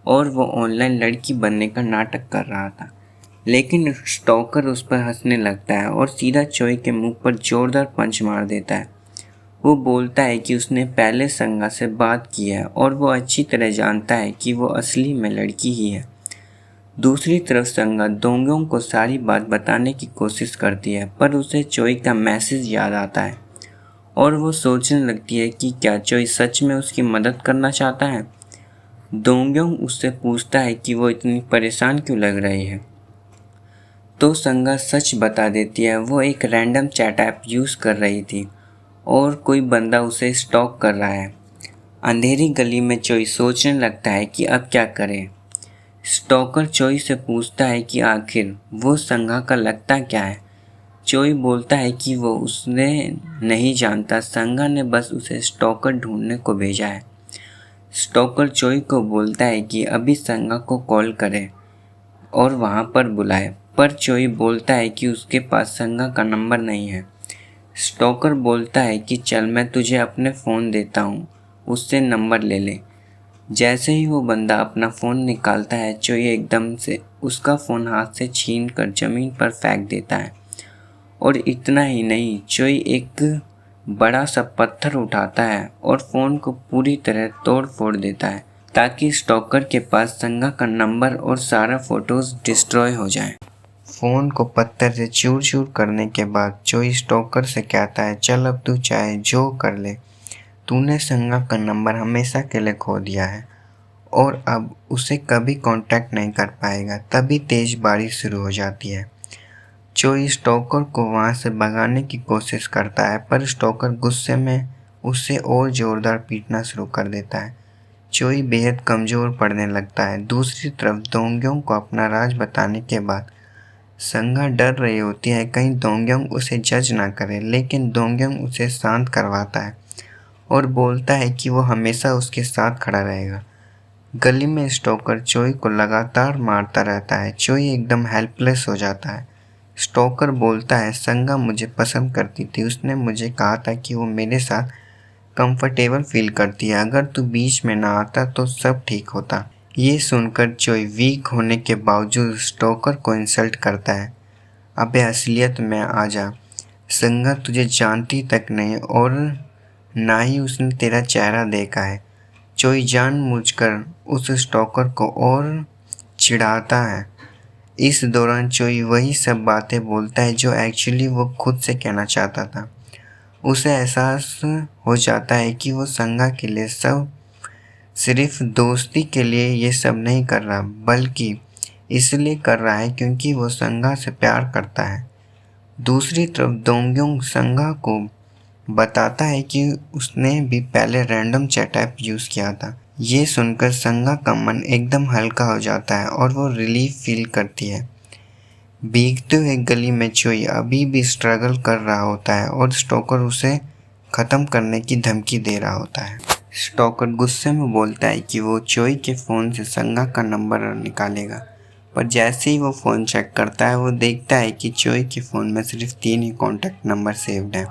और वो ऑनलाइन लड़की बनने का नाटक कर रहा था। लेकिन स्टॉकर उस पर हंसने लगता है और सीधा चोई के मुंह पर जोरदार पंच मार देता है। वो बोलता है कि उसने पहले संगा से बात की है और वो अच्छी तरह जानता है कि वो असली में लड़की ही है। दूसरी तरफ संगा दोंगयोंग को सारी बात बताने की कोशिश करती है, पर उसे चोई का मैसेज याद आता है और वो सोचने लगती है कि क्या चोई सच में उसकी मदद करना चाहता है। दोंगयोंग उससे पूछता है कि वो इतनी परेशान क्यों लग रही है, तो संगा सच बता देती है। वो एक रैंडम चैट ऐप यूज़ कर रही थी और कोई बंदा उसे स्टॉक कर रहा है। अंधेरी गली में चोई सोचने लगता है कि अब क्या करे। स्टॉकर चोई से पूछता है कि आखिर वो संगा का लगता क्या है। चोई बोलता है कि वो उसने नहीं जानता, संगा ने बस उसे स्टॉकर ढूंढने को भेजा है। स्टोकर चोई को बोलता है कि अभी संगा को कॉल करे और वहाँ पर बुलाए, पर चोई बोलता है कि उसके पास संगा का नंबर नहीं है। स्टोकर बोलता है कि चल मैं तुझे अपने फ़ोन देता हूँ, उससे नंबर ले ले। जैसे ही वो बंदा अपना फ़ोन निकालता है, चोई एकदम से उसका फ़ोन हाथ से छीन कर ज़मीन पर फेंक देता है। और इतना ही नहीं, चोई एक बड़ा सा पत्थर उठाता है और फ़ोन को पूरी तरह तोड़ फोड़ देता है ताकि स्टोकर के पास संगा का नंबर और सारा फ़ोटोज़ डिस्ट्रॉय हो जाए। फ़ोन को पत्थर से चूर चूर करने के बाद चोई स्टोकर से कहता है, चल अब तू चाहे जो कर ले, तूने संगा का नंबर हमेशा के लिए खो दिया है और अब उसे कभी कांटेक्ट नहीं कर पाएगा। तभी तेज बारिश शुरू हो जाती है। चोई स्टोकर को वहाँ से भगाने की कोशिश करता है, पर स्टोकर गुस्से में उसे और ज़ोरदार पीटना शुरू कर देता है। चोई बेहद कमज़ोर पड़ने लगता है। दूसरी तरफ दोंग्योंग को अपना राज बताने के बाद संगा डर रही होती है कहीं दोंग्योंग उसे जज ना करे, लेकिन दोंग्योंग उसे शांत करवाता है और बोलता है कि वो हमेशा उसके साथ खड़ा रहेगा। गली में स्टोकर चोई को लगातार मारता रहता है। चोई एकदम हेल्पलेस हो जाता है। स्टोकर बोलता है, संगा मुझे पसंद करती थी, उसने मुझे कहा था कि वो मेरे साथ कंफर्टेबल फील करती है, अगर तू बीच में ना आता तो सब ठीक होता। ये सुनकर चोई वीक होने के बावजूद स्टोकर को इंसल्ट करता है। अबे असलियत में आ जा, संगा तुझे जानती तक नहीं और ना ही उसने तेरा चेहरा देखा है। चोई जानबूझकर उस स्टोकर को और चिढ़ाता है। इस दौरान चोई वही सब बातें बोलता है जो एक्चुअली वो खुद से कहना चाहता था। उसे एहसास हो जाता है कि वो संगा के लिए सब सिर्फ दोस्ती के लिए ये सब नहीं कर रहा, बल्कि इसलिए कर रहा है क्योंकि वो संगा से प्यार करता है। दूसरी तरफ दोंग्योंग संगा को बताता है कि उसने भी पहले रैंडम चैट ऐप यूज़ किया था। ये सुनकर संगा का मन एकदम हल्का हो जाता है और वो रिलीफ फील करती है। भीगते हुए गली में चोई अभी भी स्ट्रगल कर रहा होता है और स्टोकर उसे ख़त्म करने की धमकी दे रहा होता है। स्टोकर गुस्से में बोलता है कि वो चोई के फ़ोन से संगा का नंबर निकालेगा, पर जैसे ही वो फ़ोन चेक करता है वो देखता है कि चोई के फ़ोन में सिर्फ 3 ही कॉन्टैक्ट नंबर सेव्ड हैं।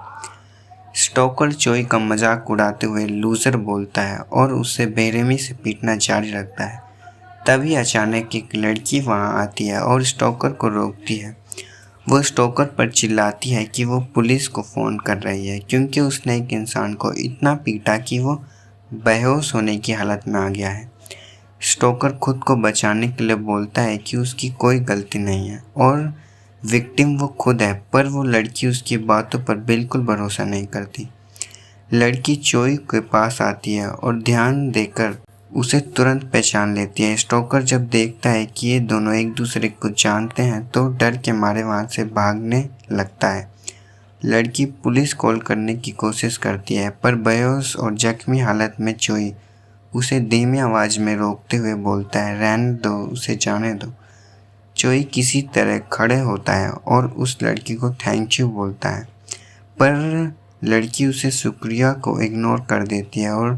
स्टोकर चोई का मजाक उड़ाते हुए लूज़र बोलता है और उसे बेरहमी से पीटना जारी रखता है। तभी अचानक एक लड़की वहाँ आती है और स्टोकर को रोकती है। वो स्टोकर पर चिल्लाती है कि वो पुलिस को फ़ोन कर रही है क्योंकि उसने एक इंसान को इतना पीटा कि वो बेहोश होने की हालत में आ गया है। स्टोकर खुद को बचाने के लिए बोलता है कि उसकी कोई गलती नहीं है और विक्टिम वो खुद है, पर वो लड़की उसकी बातों पर बिल्कुल भरोसा नहीं करती। लड़की चोई के पास आती है और ध्यान देकर उसे तुरंत पहचान लेती है। स्टोकर जब देखता है कि ये दोनों एक दूसरे को जानते हैं तो डर के मारे वहाँ से भागने लगता है। लड़की पुलिस कॉल करने की कोशिश करती है, पर बेहोश और जख्मी हालत में चोई उसे धीमी आवाज़ में रोकते हुए बोलता है, रहने दो, उसे जाने दो। चोई किसी तरह खड़े होता है और उस लड़की को थैंक यू बोलता है, पर लड़की उसे शुक्रिया को इग्नोर कर देती है और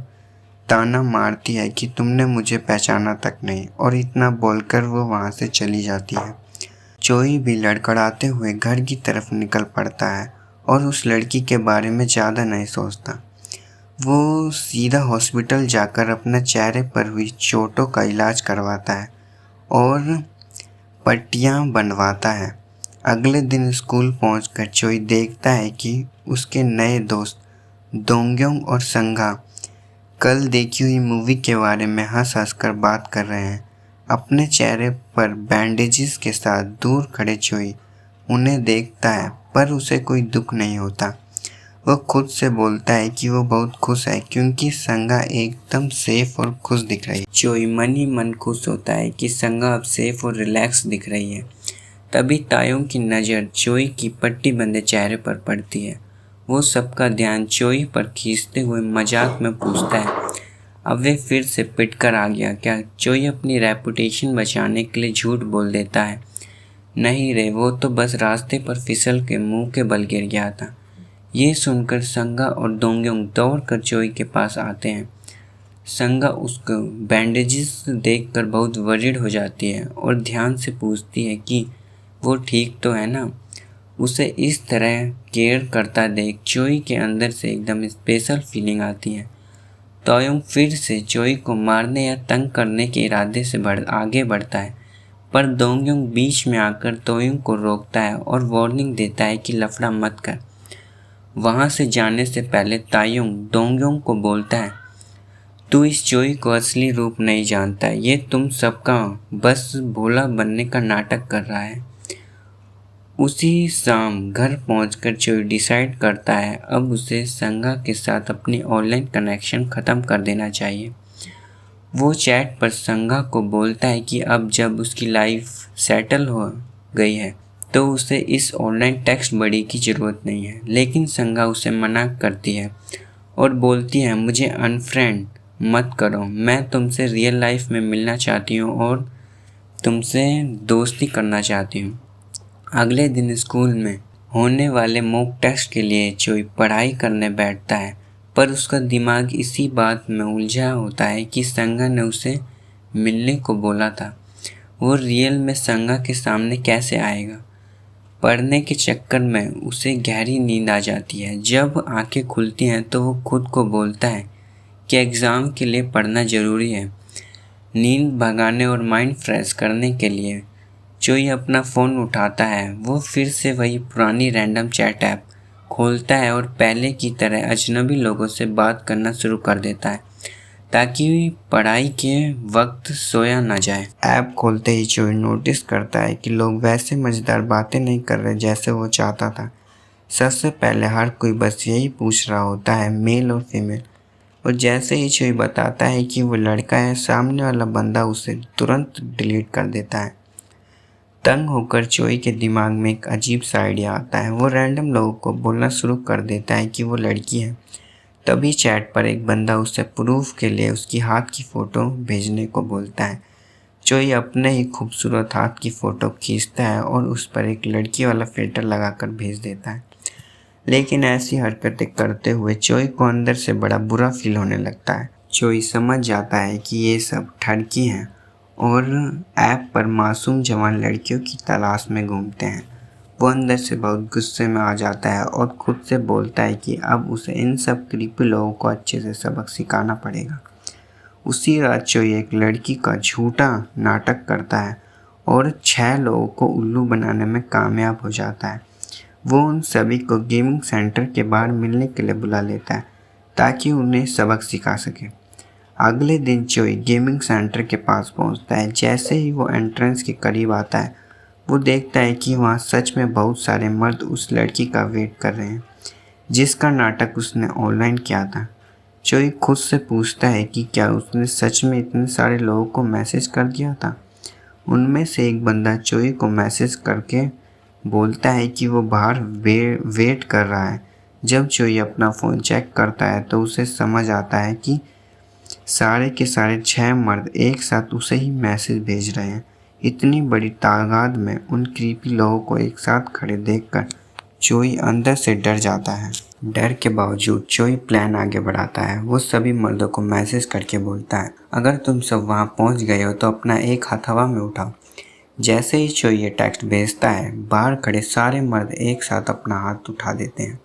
ताना मारती है कि तुमने मुझे पहचाना तक नहीं, और इतना बोलकर वो वहाँ से चली जाती है। चोई भी लड़खड़ाते हुए घर की तरफ निकल पड़ता है और उस लड़की के बारे में ज़्यादा नहीं सोचता। वो सीधा हॉस्पिटल जाकर अपने चेहरे पर हुई चोटों का इलाज करवाता है और पट्टियाँ बनवाता है। अगले दिन स्कूल पहुंचकर चोई देखता है कि उसके नए दोस्त दोंग्योंग और संगा कल देखी हुई मूवी के बारे में हंस कर बात कर रहे हैं। अपने चेहरे पर बैंडेजेस के साथ दूर खड़े चोई उन्हें देखता है, पर उसे कोई दुख नहीं होता। वो खुद से बोलता है कि वो बहुत खुश है क्योंकि संगा एकदम सेफ और खुश दिख रही है। चोई मन ही मन खुश होता है कि संगा अब सेफ और रिलैक्स दिख रही है। तभी तायों की नज़र चोई की पट्टी बंदे चेहरे पर पड़ती है। वो सबका ध्यान चोई पर खींचते हुए मजाक में पूछता है, अब वे फिर से पिट कर आ गया क्या? चोई अपनी रेपुटेशन बचाने के लिए झूठ बोल देता है, नहीं रे, वो तो बस रास्ते पर फिसल के मुंह के बल गिर गया था। ये सुनकर संगा और दोंग्योंग दौड़ कर चोई के पास आते हैं। संगा उसको बैंडेजेस देखकर बहुत वरीड हो जाती है और ध्यान से पूछती है कि वो ठीक तो है ना। उसे इस तरह केयर करता देख चोई के अंदर से एकदम स्पेशल फीलिंग आती है। तोयुंग फिर से चोई को मारने या तंग करने के इरादे से आगे बढ़ता है, पर दोंगयुंग बीच में आकर तोयुंग को रोकता है और वार्निंग देता है कि लफड़ा मत कर। वहां से जाने से पहले तायुंग दोंगयुंग को बोलता है, तू इस चोई को असली रूप नहीं जानता, ये तुम सबका बस भोला बनने का नाटक कर रहा है। उसी शाम घर पहुंचकर चोई डिसाइड करता है अब उसे संगा के साथ अपनी ऑनलाइन कनेक्शन ख़त्म कर देना चाहिए। वो चैट पर संगा को बोलता है कि अब जब उसकी लाइफ सेटल हो गई है तो उसे इस ऑनलाइन टेक्स्ट बड़ी की ज़रूरत नहीं है, लेकिन संगा उसे मना करती है और बोलती है मुझे अनफ्रेंड मत करो, मैं तुमसे रियल लाइफ में मिलना चाहती हूँ और तुमसे दोस्ती करना चाहती हूँ। अगले दिन स्कूल में होने वाले मॉक टेस्ट के लिए चोई पढ़ाई करने बैठता है, पर उसका दिमाग इसी बात में उलझा होता है कि संगा ने उसे मिलने को बोला था। वो रियल में संगा के सामने कैसे आएगा। पढ़ने के चक्कर में उसे गहरी नींद आ जाती है। जब आंखें खुलती हैं तो वो खुद को बोलता है कि एग्ज़ाम के लिए पढ़ना ज़रूरी है। नींद भगाने और माइंड फ्रेश करने के लिए चोई अपना फ़ोन उठाता है। वो फिर से वही पुरानी रैंडम चैट ऐप खोलता है और पहले की तरह अजनबी लोगों से बात करना शुरू कर देता है ताकि पढ़ाई के वक्त सोया ना जाए। ऐप खोलते ही चोई नोटिस करता है कि लोग वैसे मज़ेदार बातें नहीं कर रहे जैसे वो चाहता था। सबसे पहले हर कोई बस यही पूछ रहा होता है मेल और फीमेल, और जैसे ही चोई बताता है कि वो लड़का है, सामने वाला बंदा उसे तुरंत डिलीट कर देता है। तंग होकर चोई के दिमाग में एक अजीब सा आइडिया आता है। वो रैंडम लोगों को बोलना शुरू कर देता है कि वो लड़की है। तभी चैट पर एक बंदा उसे प्रूफ के लिए उसकी हाथ की फ़ोटो भेजने को बोलता है। चोई अपने ही खूबसूरत हाथ की फ़ोटो खींचता है और उस पर एक लड़की वाला फ़िल्टर लगाकर भेज देता है। लेकिन ऐसी हरकतें करते हुए चोई को अंदर से बड़ा बुरा फील होने लगता है। चोई समझ जाता है कि ये सब ठगी हैं और ऐप पर मासूम जवान लड़कियों की तलाश में घूमते हैं। वो अंदर से बहुत गुस्से में आ जाता है और खुद से बोलता है कि अब उसे इन सब क्रीपी लोगों को अच्छे से सबक सिखाना पड़ेगा। उसी रात चोई एक लड़की का झूठा नाटक करता है और 6 लोगों को उल्लू बनाने में कामयाब हो जाता है। वो उन सभी को गेमिंग सेंटर के बाहर मिलने के लिए बुला लेता है ताकि उन्हें सबक सिखा सके। अगले दिन चोई गेमिंग सेंटर के पास पहुंचता है। जैसे ही वो एंट्रेंस के करीब आता है वो देखता है कि वहाँ सच में बहुत सारे मर्द उस लड़की का वेट कर रहे हैं जिसका नाटक उसने ऑनलाइन किया था। चोई खुद से पूछता है कि क्या उसने सच में इतने सारे लोगों को मैसेज कर दिया था। उनमें से एक बंदा चोई को मैसेज करके बोलता है कि वो बाहर वेट कर रहा है। जब चोई अपना फ़ोन चेक करता है तो उसे समझ आता है कि सारे के सारे 6 मर्द एक साथ उसे ही मैसेज भेज रहे हैं। इतनी बड़ी तादाद में उन क्रीपी लोगों को एक साथ खड़े देखकर चोई अंदर से डर जाता है। डर के बावजूद चोई प्लान आगे बढ़ाता है। वो सभी मर्दों को मैसेज करके बोलता है, अगर तुम सब वहाँ पहुँच गए हो तो अपना एक हाथ हवा में उठाओ। जैसे ही चोई ये टेक्स्ट भेजता है, बाहर खड़े सारे मर्द एक साथ अपना हाथ उठा देते हैं।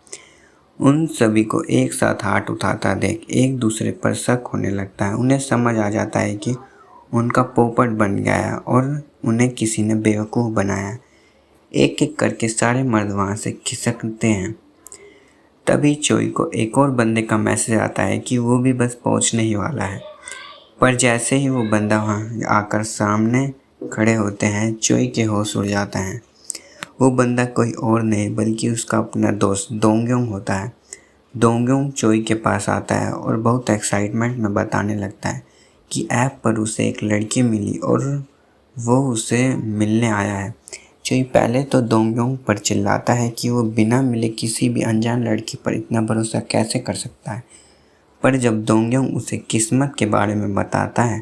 उन सभी को एक साथ हाथ उठाता देख एक दूसरे पर शक होने लगता है। उन्हें समझ आ जाता है कि उनका पोपट बन गया है और उन्हें किसी ने बेवकूफ़ बनाया। एक एक करके सारे मर्द वहाँ से खिसकते हैं। तभी चोई को एक और बंदे का मैसेज आता है कि वो भी बस पहुँचने ही वाला है। पर जैसे ही वो बंदा वहाँ आकर सामने खड़े होते हैं, चोई के होश उड़ जाता है। वो बंदा कोई और नहीं बल्कि उसका अपना दोस्त दोंगयोंग होता है। दोंगयोंग चोई के पास आता है और बहुत एक्साइटमेंट में बताने लगता है कि ऐप पर उसे एक लड़की मिली और वो उसे मिलने आया है। चोई पहले तो दोंगयोंग पर चिल्लाता है कि वो बिना मिले किसी भी अनजान लड़की पर इतना भरोसा कैसे कर सकता है। पर जब दोंगयोंग उसे किस्मत के बारे में बताता है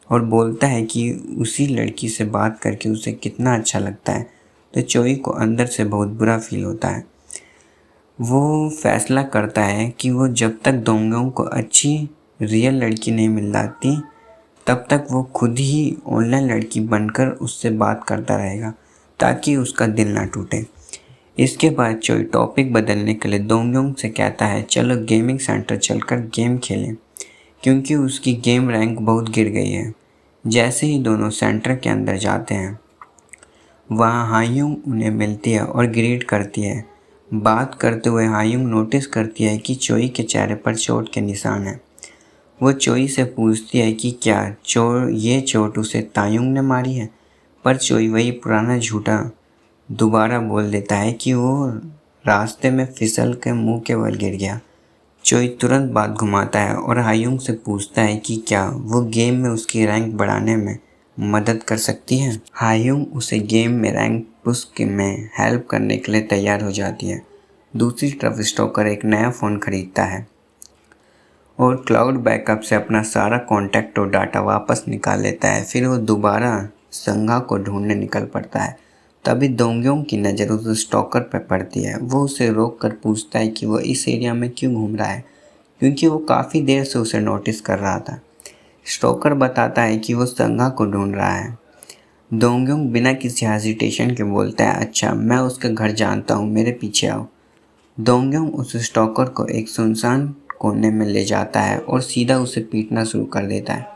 और बोलता है कि उसी लड़की से बात करके उसे कितना अच्छा लगता है, तो चोई को अंदर से बहुत बुरा फील होता है। वो फैसला करता है कि वो जब तक दोंगयोंग को अच्छी रियल लड़की नहीं मिल जाती तब तक वो खुद ही ऑनलाइन लड़की बनकर उससे बात करता रहेगा ताकि उसका दिल ना टूटे। इसके बाद चोई टॉपिक बदलने के लिए दोंगयोंग से कहता है चलो गेमिंग सेंटर चलकर गेम खेलें, क्योंकि उसकी गेम रैंक बहुत गिर गई है। जैसे ही दोनों सेंटर के अंदर जाते हैं वहाँ हायुंग उन्हें मिलती है और ग्रीट करती है। बात करते हुए हायुंग नोटिस करती है कि चोई के चेहरे पर चोट के निशान हैं। वो चोई से पूछती है कि क्या ये चोट उसे तायुंग ने मारी है, पर चोई वही पुराना झूठा दोबारा बोल देता है कि वो रास्ते में फिसल के मुंह के बल गिर गया। चोई तुरंत बात घुमाता है और हायुंग से पूछता है कि क्या वो गेम में उसकी रैंक बढ़ाने में मदद कर सकती है। हायुंग उसे गेम में रैंक पुश में हेल्प करने के लिए तैयार हो जाती है। दूसरी तरफ स्टोकर एक नया फ़ोन खरीदता है और क्लाउड बैकअप से अपना सारा कॉन्टैक्ट और डाटा वापस निकाल लेता है। फिर वो दोबारा संगा को ढूंढने निकल पड़ता है। तभी दोंगयोंग की नज़र उस स्टॉकर पर पड़ती है। वो उसे रोक कर पूछता है कि वो इस एरिया में क्यों घूम रहा है, क्योंकि वो काफ़ी देर से उसे नोटिस कर रहा था। स्टॉकर बताता है कि वो संगा को ढूंढ रहा है। दोंगयोंग बिना किसी हेजिटेशन के बोलता है अच्छा मैं उसका घर जानता हूँ, मेरे पीछे आओ। दोंगयोंग उस स्टॉकर को एक सुनसान कोने में ले जाता है और सीधा उसे पीटना शुरू कर देता है।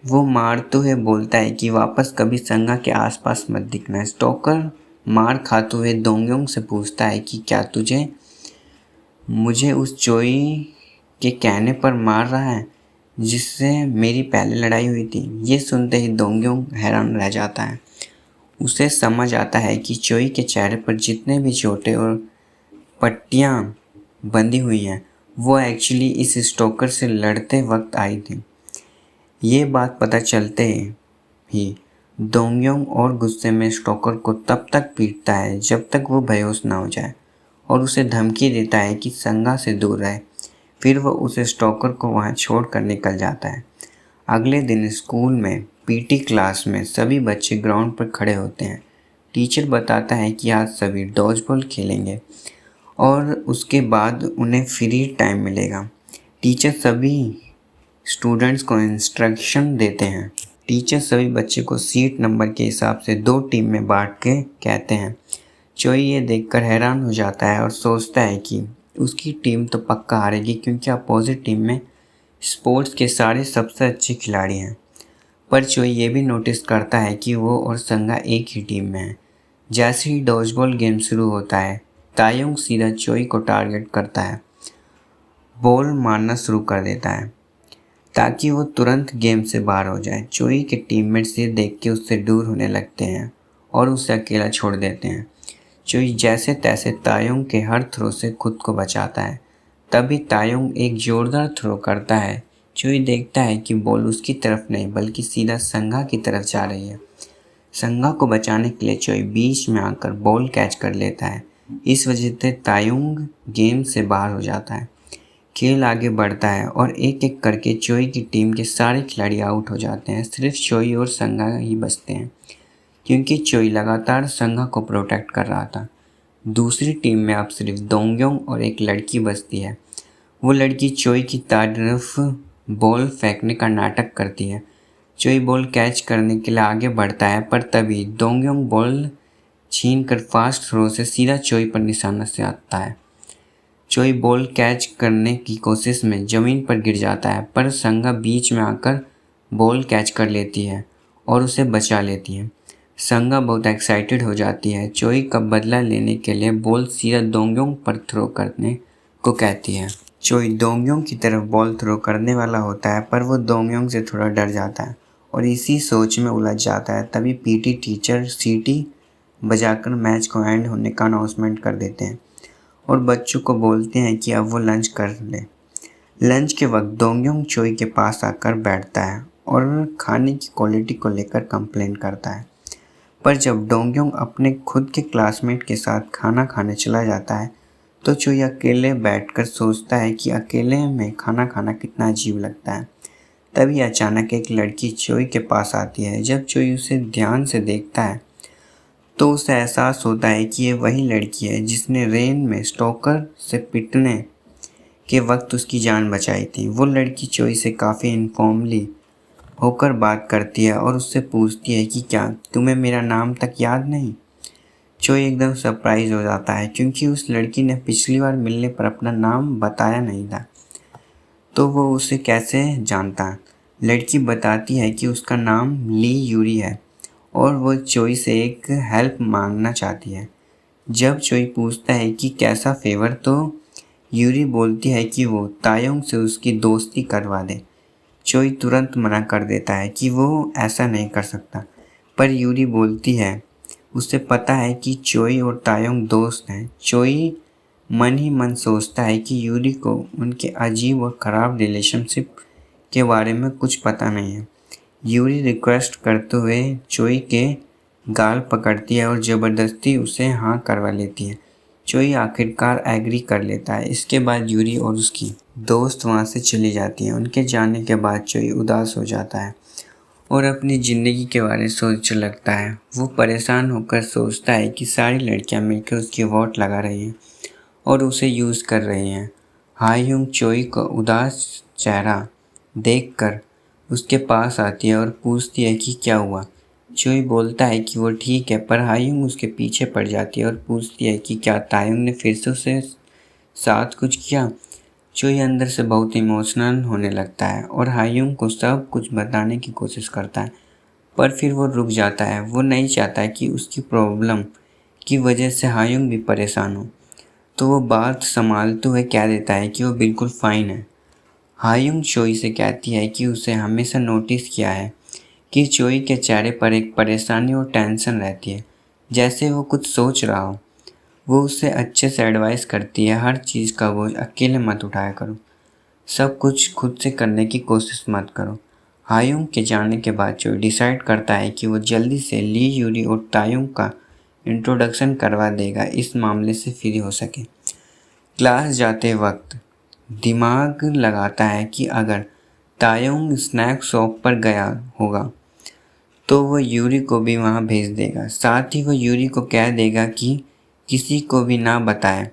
वो मारते हुए बोलता है कि वापस कभी संगा के आसपास मत दिखना। स्टॉकर मार खाते हुए दोंगयोंग से पूछता है कि क्या तुझे मुझे उस चोई के कहने पर मार रहा है जिससे मेरी पहले लड़ाई हुई थी। ये सुनते ही दोंगयोंग हैरान रह जाता है। उसे समझ आता है कि चोई के चेहरे पर जितने भी चोटें और पट्टियाँ बंधी हुई हैं वो एक्चुअली इस स्टोकर से लड़ते वक्त आई थी। ये बात पता चलते ही दोंगयोंग और गुस्से में स्टोकर को तब तक पीटता है जब तक वो बेहोश ना हो जाए और उसे धमकी देता है कि संगा से दूर रहे। फिर वो उस स्टोकर को वहाँ छोड़कर निकल जाता है। अगले दिन स्कूल में पीटी क्लास में सभी बच्चे ग्राउंड पर खड़े होते हैं। टीचर बताता है कि आज सभी डॉजबॉल खेलेंगे और उसके बाद उन्हें फ्री टाइम मिलेगा। टीचर सभी स्टूडेंट्स को इंस्ट्रक्शन देते हैं। टीचर सभी बच्चे को सीट नंबर के हिसाब से 2 टीम में बांट के कहते हैं। चोई ये देखकर हैरान हो जाता है और सोचता है कि उसकी टीम तो पक्का हारेगी, क्योंकि अपोजिट टीम में स्पोर्ट्स के सारे सबसे अच्छे खिलाड़ी हैं। पर चोई ये भी नोटिस करता है कि वो और संगा एक ही टीम में है। जैसे ही डॉजबॉल गेम शुरू होता है तायुंग सीधा चोई को टारगेट करता है, बॉल मारना शुरू कर देता है ताकि वो तुरंत गेम से बाहर हो जाए। चोई के टीममेट्स ये देख के उससे दूर होने लगते हैं और उसे अकेला छोड़ देते हैं। चोई जैसे तैसे तायुंग के हर थ्रो से खुद को बचाता है। तभी तायुंग एक जोरदार थ्रो करता है। चोई देखता है कि बॉल उसकी तरफ नहीं बल्कि सीधा संगा की तरफ जा रही है। संगा को बचाने के लिए चोई बीच में आकर बॉल कैच कर लेता है। इस वजह से तायुंग गेम से बाहर हो जाता है। खेल आगे बढ़ता है और एक एक करके चोई की टीम के सारे खिलाड़ी आउट हो जाते हैं। सिर्फ चोई और संगा ही बचते हैं, क्योंकि चोई लगातार संगा को प्रोटेक्ट कर रहा था। दूसरी टीम में अब सिर्फ दोंगयोंग और एक लड़की बचती है। वो लड़की चोई की तरफ बॉल फेंकने का नाटक करती है। चोई बॉल कैच करने के लिए आगे बढ़ता है, पर तभी दोंगयोंग बॉल छीन कर फास्ट थ्रो से सीधा चोई पर निशाना से आता है। चोई बॉल कैच करने की कोशिश में ज़मीन पर गिर जाता है, पर संगा बीच में आकर बॉल कैच कर लेती है और उसे बचा लेती है। संगा बहुत एक्साइटेड हो जाती है। चोई का बदला लेने के लिए बॉल सीधा दोंगयोंग पर थ्रो करने को कहती है। चोई दोंगयोंग की तरफ बॉल थ्रो करने वाला होता है, पर वो दोंगयोंग से थोड़ा डर जाता है और इसी सोच में उलझ जाता है। तभी पीटी टीचर सीटी बजाकर मैच को एंड होने का अनाउंसमेंट कर देते हैं और बच्चों को बोलते हैं कि अब वो लंच कर ले। लंच के वक्त दोंगयोंग चोई के पास आकर बैठता है और खाने की क्वालिटी को लेकर कंप्लेन करता है। पर जब दोंगयोंग अपने खुद के क्लासमेट के साथ खाना खाने चला जाता है तो चोई अकेले बैठकर सोचता है कि अकेले में खाना खाना कितना अजीब लगता है। तभी अचानक एक लड़की चोई के पास आती है। जब चोई उसे ध्यान से देखता है तो उसे एहसास होता है कि ये वही लड़की है जिसने रेन में स्टोकर से पिटने के वक्त उसकी जान बचाई थी। वो लड़की चोई से काफ़ी इनफॉर्मली होकर बात करती है और उससे पूछती है कि क्या तुम्हें मेरा नाम तक याद नहीं। चोई एकदम सरप्राइज हो जाता है क्योंकि उस लड़की ने पिछली बार मिलने पर अपना नाम बताया नहीं था, तो वो उसे कैसे जानता। लड़की बताती है कि उसका नाम ली यूरी है और वो चोई से एक हेल्प मांगना चाहती है। जब चोई पूछता है कि कैसा फेवर, तो यूरी बोलती है कि वो तायोंग से उसकी दोस्ती करवा दे। चोई तुरंत मना कर देता है कि वो ऐसा नहीं कर सकता, पर यूरी बोलती है उसे पता है कि चोई और तायोंग दोस्त हैं। चोई मन ही मन सोचता है कि यूरी को उनके अजीब और ख़राब रिलेशनशिप के बारे में कुछ पता नहीं है। यूरी रिक्वेस्ट करते हुए चोई के गाल पकड़ती है और ज़बरदस्ती उसे हाँ करवा लेती है। चोई आखिरकार एग्री कर लेता है। इसके बाद यूरी और उसकी दोस्त वहाँ से चली जाती है। उनके जाने के बाद चोई उदास हो जाता है और अपनी ज़िंदगी के बारे में सोचने लगता है। वो परेशान होकर सोचता है कि सारी लड़कियाँ मिलकर उसकी वोट लगा रही हैं और उसे यूज़ कर रही हैं। हायुंग चोई का उदास चेहरा देखकर उसके पास आती है और पूछती है कि क्या हुआ। चोई बोलता है कि वो ठीक है, पर हायुंग उसके पीछे पड़ जाती है और पूछती है कि क्या तायुंग ने फिर से उससे साथ कुछ किया। चोई अंदर से बहुत इमोशनल होने लगता है और हायुंग को सब कुछ बताने की कोशिश करता है, पर फिर वो रुक जाता है। वो नहीं चाहता कि उसकी प्रॉब्लम की वजह से हायुंग भी परेशान हो, तो वो बात संभालते हुए कह देता है कि वो बिल्कुल फ़ाइन है। हायुंग चोई से कहती है कि उसे हमेशा नोटिस किया है कि चोई के चेहरे पर एक परेशानी और टेंशन रहती है, जैसे वो कुछ सोच रहा हो। वो उससे अच्छे से एडवाइस करती है, हर चीज़ का बोझ अकेले मत उठाया करो, सब कुछ खुद से करने की कोशिश मत करो। हायुंग के जाने के बाद चोई डिसाइड करता है कि वो जल्दी से ली यूरी और तायुंग का इंट्रोडक्शन करवा देगा, इस मामले से फ्री हो सके। क्लास जाते वक्त दिमाग लगाता है कि अगर तायुंग स्नैक शॉप पर गया होगा तो वो यूरी को भी वहाँ भेज देगा। साथ ही वो यूरी को कह देगा कि किसी को भी ना बताए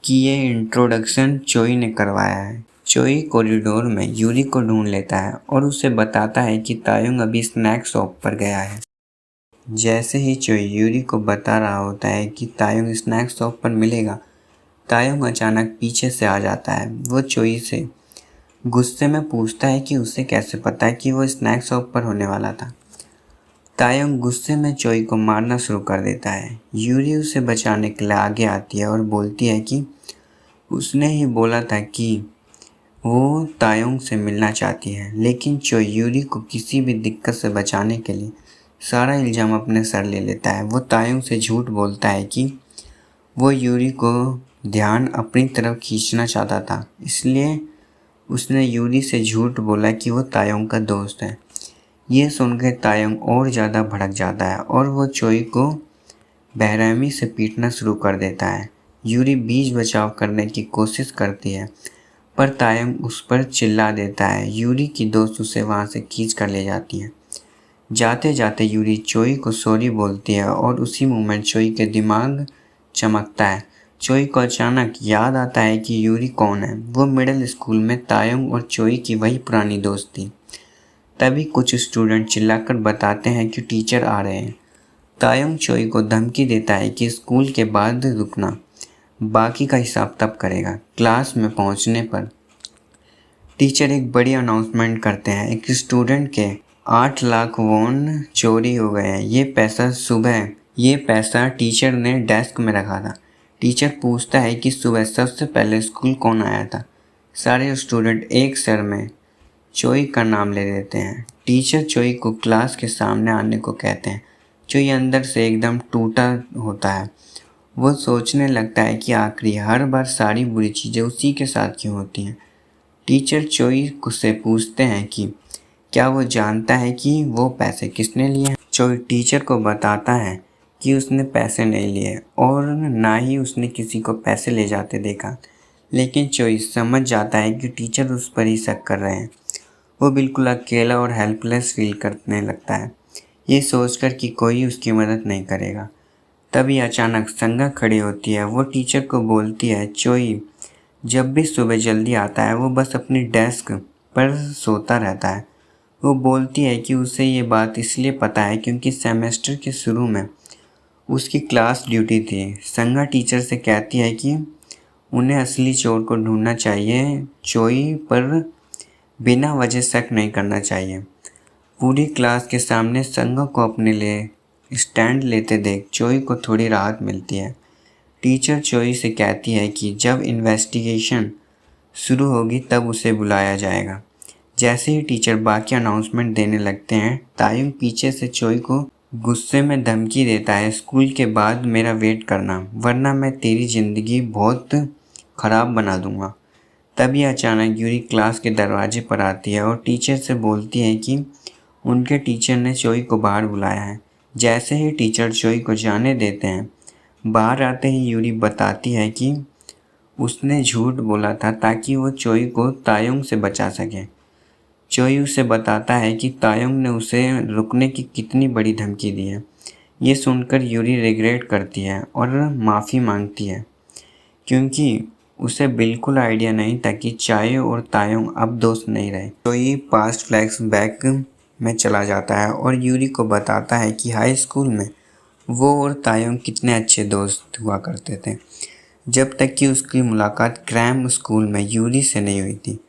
कि ये इंट्रोडक्शन चोई ने करवाया है। चोई कॉरिडोर में यूरी को ढूंढ लेता है और उसे बताता है कि तायुंग अभी स्नैक शॉप पर गया है। जैसे ही चोई यूरी को बता रहा होता है कि तायुंग स्नैक शॉप पर मिलेगा, तायुंग अचानक पीछे से आ जाता है। वो चोई से गुस्से में पूछता है कि उसे कैसे पता है कि वो स्नैक शॉप पर होने वाला था। तायुंग गुस्से में चोई को मारना शुरू कर देता है। यूरी उसे बचाने के लिए आगे आती है और बोलती है कि उसने ही बोला था कि वो तायुंग से मिलना चाहती है, लेकिन चोई यूरी को किसी भी दिक्कत से बचाने के लिए सारा इल्ज़ाम अपने सर ले लेता है। वो तायुंग से झूठ बोलता है कि वो यूरी को ध्यान अपनी तरफ खींचना चाहता था, इसलिए उसने यूरी से झूठ बोला कि वो तायुंग का दोस्त है। ये सुनकर तायुंग और ज़्यादा भड़क जाता है और वो चोई को बेरहमी से पीटना शुरू कर देता है। यूरी बीच बचाव करने की कोशिश करती है, पर तायुंग उस पर चिल्ला देता है। यूरी की दोस्त उसे वहाँ से खींच कर ले जाती है। जाते जाते यूरी चोई को सॉरी बोलती है और उसी मोमेंट चोई के दिमाग चमकता है। चोई को अचानक याद आता है कि यूरी कौन है। वो मिडिल स्कूल में तायुंग और चोई की वही पुरानी दोस्त थी। तभी कुछ स्टूडेंट चिल्लाकर बताते हैं कि टीचर आ रहे हैं। तायुंग चोई को धमकी देता है कि स्कूल के बाद रुकना, बाकी का हिसाब तब करेगा। क्लास में पहुंचने पर टीचर एक बड़ी अनाउंसमेंट करते हैं। एक स्टूडेंट के 8 लाख वॉन चोरी हो गए हैं। ये पैसा टीचर ने डेस्क में रखा था। टीचर पूछता है कि सुबह सबसे पहले स्कूल कौन आया था। सारे स्टूडेंट एक सर में चोई का नाम ले देते हैं। टीचर चोई को क्लास के सामने आने को कहते हैं। चोई अंदर से एकदम टूटा होता है। वो सोचने लगता है कि आखिरी हर बार सारी बुरी चीज़ें उसी के साथ क्यों होती हैं। टीचर चोई से पूछते हैं कि क्या वो जानता है कि वो पैसे किसने लिए हैं। चोई टीचर को बताता है कि उसने पैसे नहीं लिए और ना ही उसने किसी को पैसे ले जाते देखा, लेकिन चोई समझ जाता है कि टीचर उस पर ही शक कर रहे हैं। वो बिल्कुल अकेला और हेल्पलेस फील करने लगता है, ये सोचकर कि कोई उसकी मदद नहीं करेगा। तभी अचानक संगा खड़ी होती है। वो टीचर को बोलती है, चोई जब भी सुबह जल्दी आता है वो बस अपनी डेस्क पर सोता रहता है। वो बोलती है कि उसे ये बात इसलिए पता है क्योंकि सेमेस्टर के शुरू में उसकी क्लास ड्यूटी थी। संगा टीचर से कहती है कि उन्हें असली चोर को ढूंढना चाहिए, चोई पर बिना वजह शक नहीं करना चाहिए। पूरी क्लास के सामने संगा को अपने लिए स्टैंड लेते देख चोई को थोड़ी राहत मिलती है। टीचर चोई से कहती है कि जब इन्वेस्टिगेशन शुरू होगी तब उसे बुलाया जाएगा। जैसे ही टीचर बाकी अनाउंसमेंट देने लगते हैं, तायुंग पीछे से चोई को गुस्से में धमकी देता है, स्कूल के बाद मेरा वेट करना वरना मैं तेरी ज़िंदगी बहुत ख़राब बना दूंगा। तभी अचानक यूरी क्लास के दरवाजे पर आती है और टीचर से बोलती है कि उनके टीचर ने चोई को बाहर बुलाया है। जैसे ही टीचर चोई को जाने देते हैं, बाहर आते ही यूरी बताती है कि उसने झूठ बोला था ताकि वो चोई को तायुंग से बचा सके। चोई उसे बताता है कि तायुंग ने उसे रुकने की कितनी बड़ी धमकी दी है। ये सुनकर यूरी रिग्रेट करती है और माफ़ी मांगती है क्योंकि उसे बिल्कुल आइडिया नहीं था कि चाय और तायुंग अब दोस्त नहीं रहे। चोई पास्ट फ्लैशबैक में चला जाता है और यूरी को बताता है कि हाई स्कूल में वो और तायुंग कितने अच्छे दोस्त हुआ करते थे, जब तक कि उसकी मुलाकात क्रैम स्कूल में यूरी से नहीं हुई थी।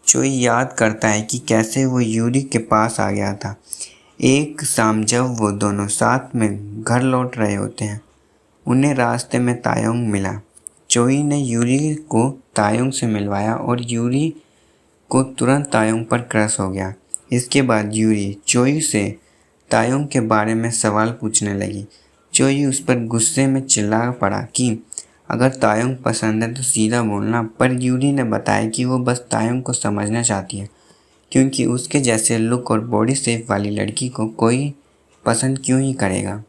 चोई याद करता है कि कैसे वो यूरी के पास आ गया था एक शाम जब वो दोनों साथ में घर लौट रहे होते हैं। उन्हें रास्ते में तायुंग मिला। चोई ने यूरी को तायुंग से मिलवाया और यूरी को तुरंत तायुंग पर क्रश हो गया। इसके बाद यूरी चोई से तायुंग के बारे में सवाल पूछने लगी। चोई उस पर गुस्से में चिल्ला पड़ा कि अगर तायुंग पसंद है तो सीधा बोलना, पर यूरी ने बताया कि वो बस तायुंग को समझना चाहती है क्योंकि उसके जैसे लुक और बॉडी शेप वाली लड़की को कोई पसंद क्यों ही करेगा।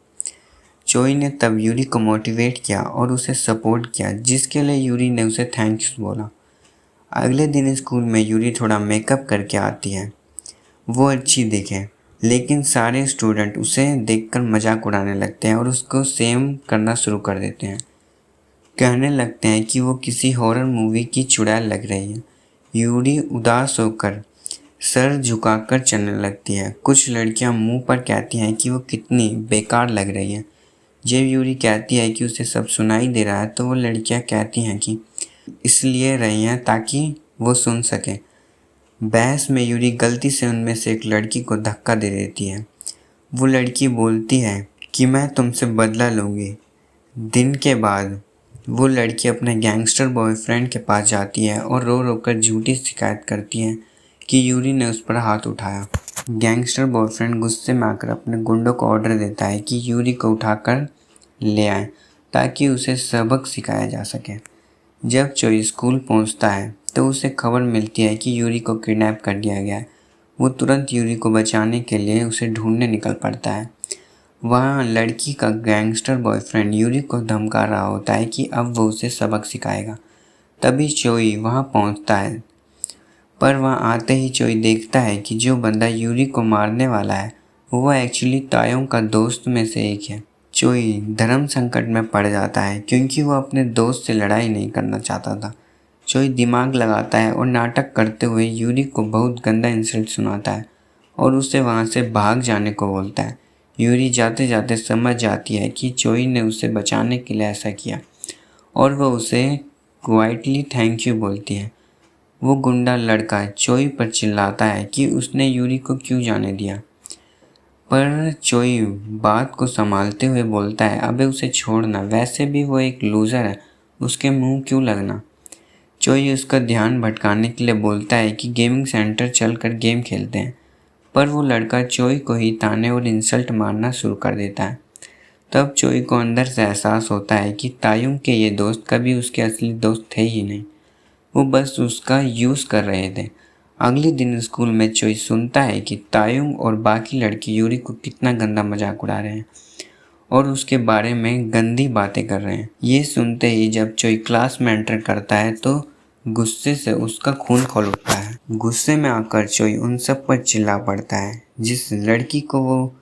चोई ने तब यूरी को मोटिवेट किया और उसे सपोर्ट किया, जिसके लिए यूरी ने उसे थैंक्स बोला। अगले दिन स्कूल में यूरी थोड़ा मेकअप करके आती है, वो अच्छी दिखे, लेकिन सारे स्टूडेंट उसे देखकर मजाक उड़ाने लगते हैं और उसको सेम करना शुरू कर देते हैं। कहने लगते हैं कि वो किसी हॉरर मूवी की चुड़ैल लग रही है। यूरी उदास होकर सर झुकाकर चलने लगती है। कुछ लड़कियां मुंह पर कहती हैं कि वो कितनी बेकार लग रही है। जब यूरी कहती है कि उसे सब सुनाई दे रहा है तो वो लड़कियां कहती हैं कि इसलिए रही हैं ताकि वो सुन सके। बहस में यूरी गलती से उनमें से एक लड़की को धक्का दे देती है। वो लड़की बोलती है कि मैं तुमसे बदला लूँगी। दिन के बाद वो लड़की अपने गैंगस्टर बॉयफ्रेंड के पास जाती है और रो रो कर झूठी शिकायत करती है कि यूरी ने उस पर हाथ उठाया। गैंगस्टर बॉयफ्रेंड गुस्से में आकर अपने गुंडों को ऑर्डर देता है कि यूरी को उठाकर ले आए ताकि उसे सबक सिखाया जा सके। जब चोई स्कूल पहुंचता है तो उसे खबर मिलती है कि यूरी को किडनैप कर लिया गया है। वो तुरंत यूरी को बचाने के लिए उसे ढूंढने निकल पड़ता है। वहाँ लड़की का गैंगस्टर बॉयफ्रेंड यूरी को धमका रहा होता है कि अब वो उसे सबक सिखाएगा। तभी चोई वहाँ पहुँचता है, पर वहाँ आते ही चोई देखता है कि जो बंदा यूरी को मारने वाला है वो एक्चुअली तायुंग का दोस्त में से एक है। चोई धर्म संकट में पड़ जाता है क्योंकि वो अपने दोस्त से लड़ाई नहीं करना चाहता था। चोई दिमाग लगाता है और नाटक करते हुए यूरी को बहुत गंदा इंसल्ट सुनाता है और उसे वहाँ से भाग जाने को बोलता है। यूरी जाते जाते समझ जाती है कि चोई ने उसे बचाने के लिए ऐसा किया और वह उसे क्वाइटली थैंक यू बोलती है। वो गुंडा लड़का चोई पर चिल्लाता है कि उसने यूरी को क्यों जाने दिया, पर चोई बात को संभालते हुए बोलता है अबे उसे छोड़ना, वैसे भी वो एक लूज़र है, उसके मुंह क्यों लगना। चोई उसका ध्यान भटकाने के लिए बोलता है कि गेमिंग सेंटर चलकर गेम खेलते हैं, पर वो लड़का चोई को ही ताने और इंसल्ट मारना शुरू कर देता है। तब चोई को अंदर से एहसास होता है कि तायुंग के ये दोस्त कभी उसके असली दोस्त थे ही नहीं, वो बस उसका यूज़ कर रहे थे। अगले दिन स्कूल में चोई सुनता है कि तायुंग और बाकी लड़के यूरी को कितना गंदा मजाक उड़ा रहे हैं और उसके बारे में गंदी बातें कर रहे हैं। ये सुनते ही जब चोई क्लास में एंटर करता है तो गुस्से से उसका खून खौल उठता है। गुस्से में आकर चोई उन सब पर चिल्ला पड़ता है। जिस लड़की को वो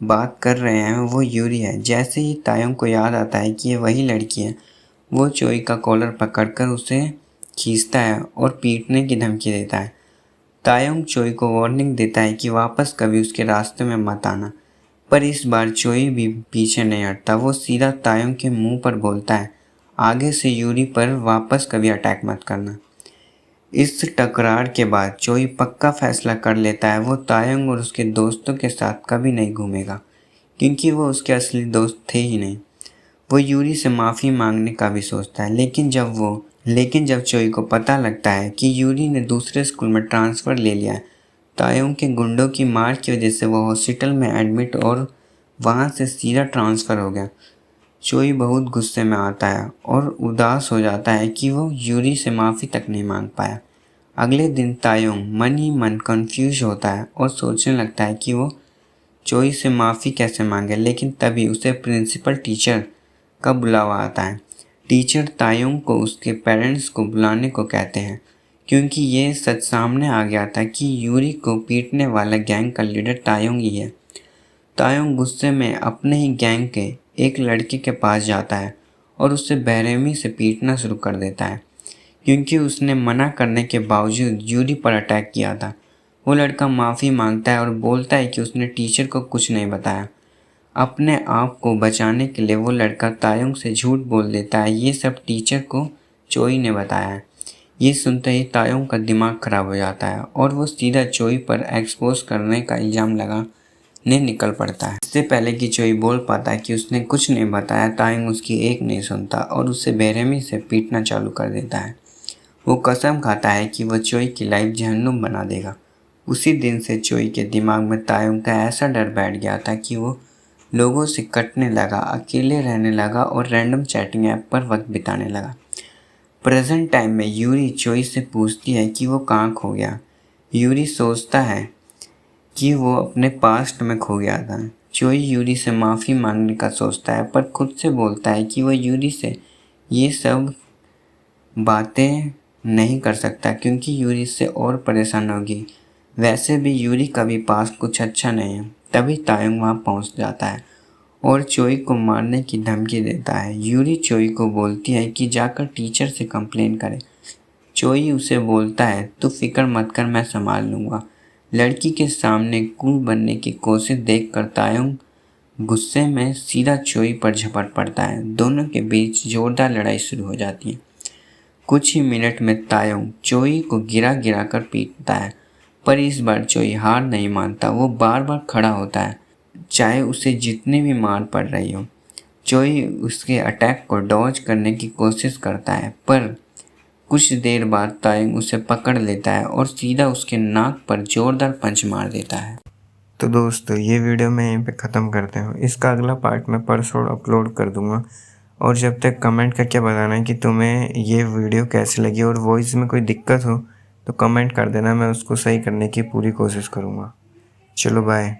बात कर रहे हैं वो यूरी है। जैसे ही तायुंग को याद आता है कि ये वही लड़की है, वो चोई का कॉलर पकड़कर उसे खींचता है और पीटने की धमकी देता है। तायोंग चोई को वार्निंग देता है कि वापस कभी उसके रास्ते में मत आना, पर इस बार चोई भी पीछे नहीं हटता। वो सीधा तायोंग के मुंह पर बोलता है, आगे से यूरी पर वापस कभी अटैक मत करना। इस टकरार के बाद चोई पक्का फैसला कर लेता है वो तायोंग और उसके दोस्तों के साथ कभी नहीं घूमेगा, क्योंकि वो उसके असली दोस्त थे ही नहीं। वो यूरी से माफ़ी मांगने का भी सोचता है, लेकिन जब चोई को पता लगता है कि यूरी ने दूसरे स्कूल में ट्रांसफ़र ले लिया है, तायोंग के गुंडों की मार की वजह से वो हॉस्पिटल में एडमिट और वहाँ से सीधा ट्रांसफ़र हो गया, चोई बहुत गुस्से में आता है और उदास हो जाता है कि वो यूरी से माफ़ी तक नहीं मांग पाया। अगले दिन तायोंग मन ही मन कंफ्यूज होता है और सोचने लगता है कि वो चोई से माफ़ी कैसे मांगे, लेकिन तभी उसे प्रिंसिपल टीचर का बुलावा आता है। टीचर तायोंग को उसके पेरेंट्स को बुलाने को कहते हैं, क्योंकि ये सच सामने आ गया था कि यूरी को पीटने वाला गैंग का लीडर तायोंग ही है। तायोंग गुस्से में अपने ही गैंग के एक लड़के के पास जाता है और उससे बेरहमी से पीटना शुरू कर देता है, क्योंकि उसने मना करने के बावजूद यूरी पर अटैक किया था। वो लड़का माफ़ी मांगता है और बोलता है कि उसने टीचर को कुछ नहीं बताया। अपने आप को बचाने के लिए वो लड़का तायोंग से झूठ बोल देता है, ये सब टीचर को चोई ने बताया है। ये सुनते ही तायोंग का दिमाग खराब हो जाता है और वो सीधा चोई पर एक्सपोज करने का इल्ज़ाम लगाने निकल पड़ता है। इससे पहले कि चोई बोल पाता है कि उसने कुछ नहीं बताया, तायोंग उसकी एक नहीं सुनता और उसे बेरहमी से पीटना चालू कर देता है। वो कसम खाता है कि वो चोई की लाइफ जहन्नुम बना देगा। उसी दिन से चोई के दिमाग में तायोंग का ऐसा डर बैठ गया था कि वो लोगों से कटने लगा, अकेले रहने लगा और रैंडम चैटिंग ऐप पर वक्त बिताने लगा। प्रेजेंट टाइम में यूरी चोई से पूछती है कि वो कहाँ खो गया। यूरी सोचता है कि वो अपने पास्ट में खो गया था। चोई यूरी से माफ़ी मांगने का सोचता है, पर खुद से बोलता है कि वो यूरी से ये सब बातें नहीं कर सकता, क्योंकि यूरी इससे और परेशान होगी। वैसे भी यूरी का भी पास कुछ अच्छा नहीं है। तभी तायोंग वहाँ पहुँच जाता है और चोई को मारने की धमकी देता है। यूरी चोई को बोलती है कि जाकर टीचर से कंप्लेन करे। चोई उसे बोलता है, तू फिक्र मत कर, मैं संभाल लूँगा। लड़की के सामने कूल बनने की कोशिश देखकर तायोंग गुस्से में सीधा चोई पर झपट पड़ता है। दोनों के बीच जोरदार लड़ाई शुरू हो जाती है। कुछ ही मिनट में तायोंग चोई को गिरा गिरा कर पीटता है, पर इस बार चोई हार नहीं मानता। वो बार बार खड़ा होता है, चाहे उसे जितनी भी मार पड़ रही हो। चोई उसके अटैक को डॉज करने की कोशिश करता है, पर कुछ देर बाद तायोंग उसे पकड़ लेता है और सीधा उसके नाक पर जोरदार पंच मार देता है। तो दोस्तों, ये वीडियो मैं यहीं पे ख़त्म करते हूँ। इसका अगला पार्ट मैं परसों अपलोड कर दूँगा। और जब तक कमेंट करके बताना है कि तुम्हें ये वीडियो कैसी लगी, और वॉइस में कोई दिक्कत हो तो कमेंट कर देना, मैं उसको सही करने की पूरी कोशिश करूँगा। चलो बाय।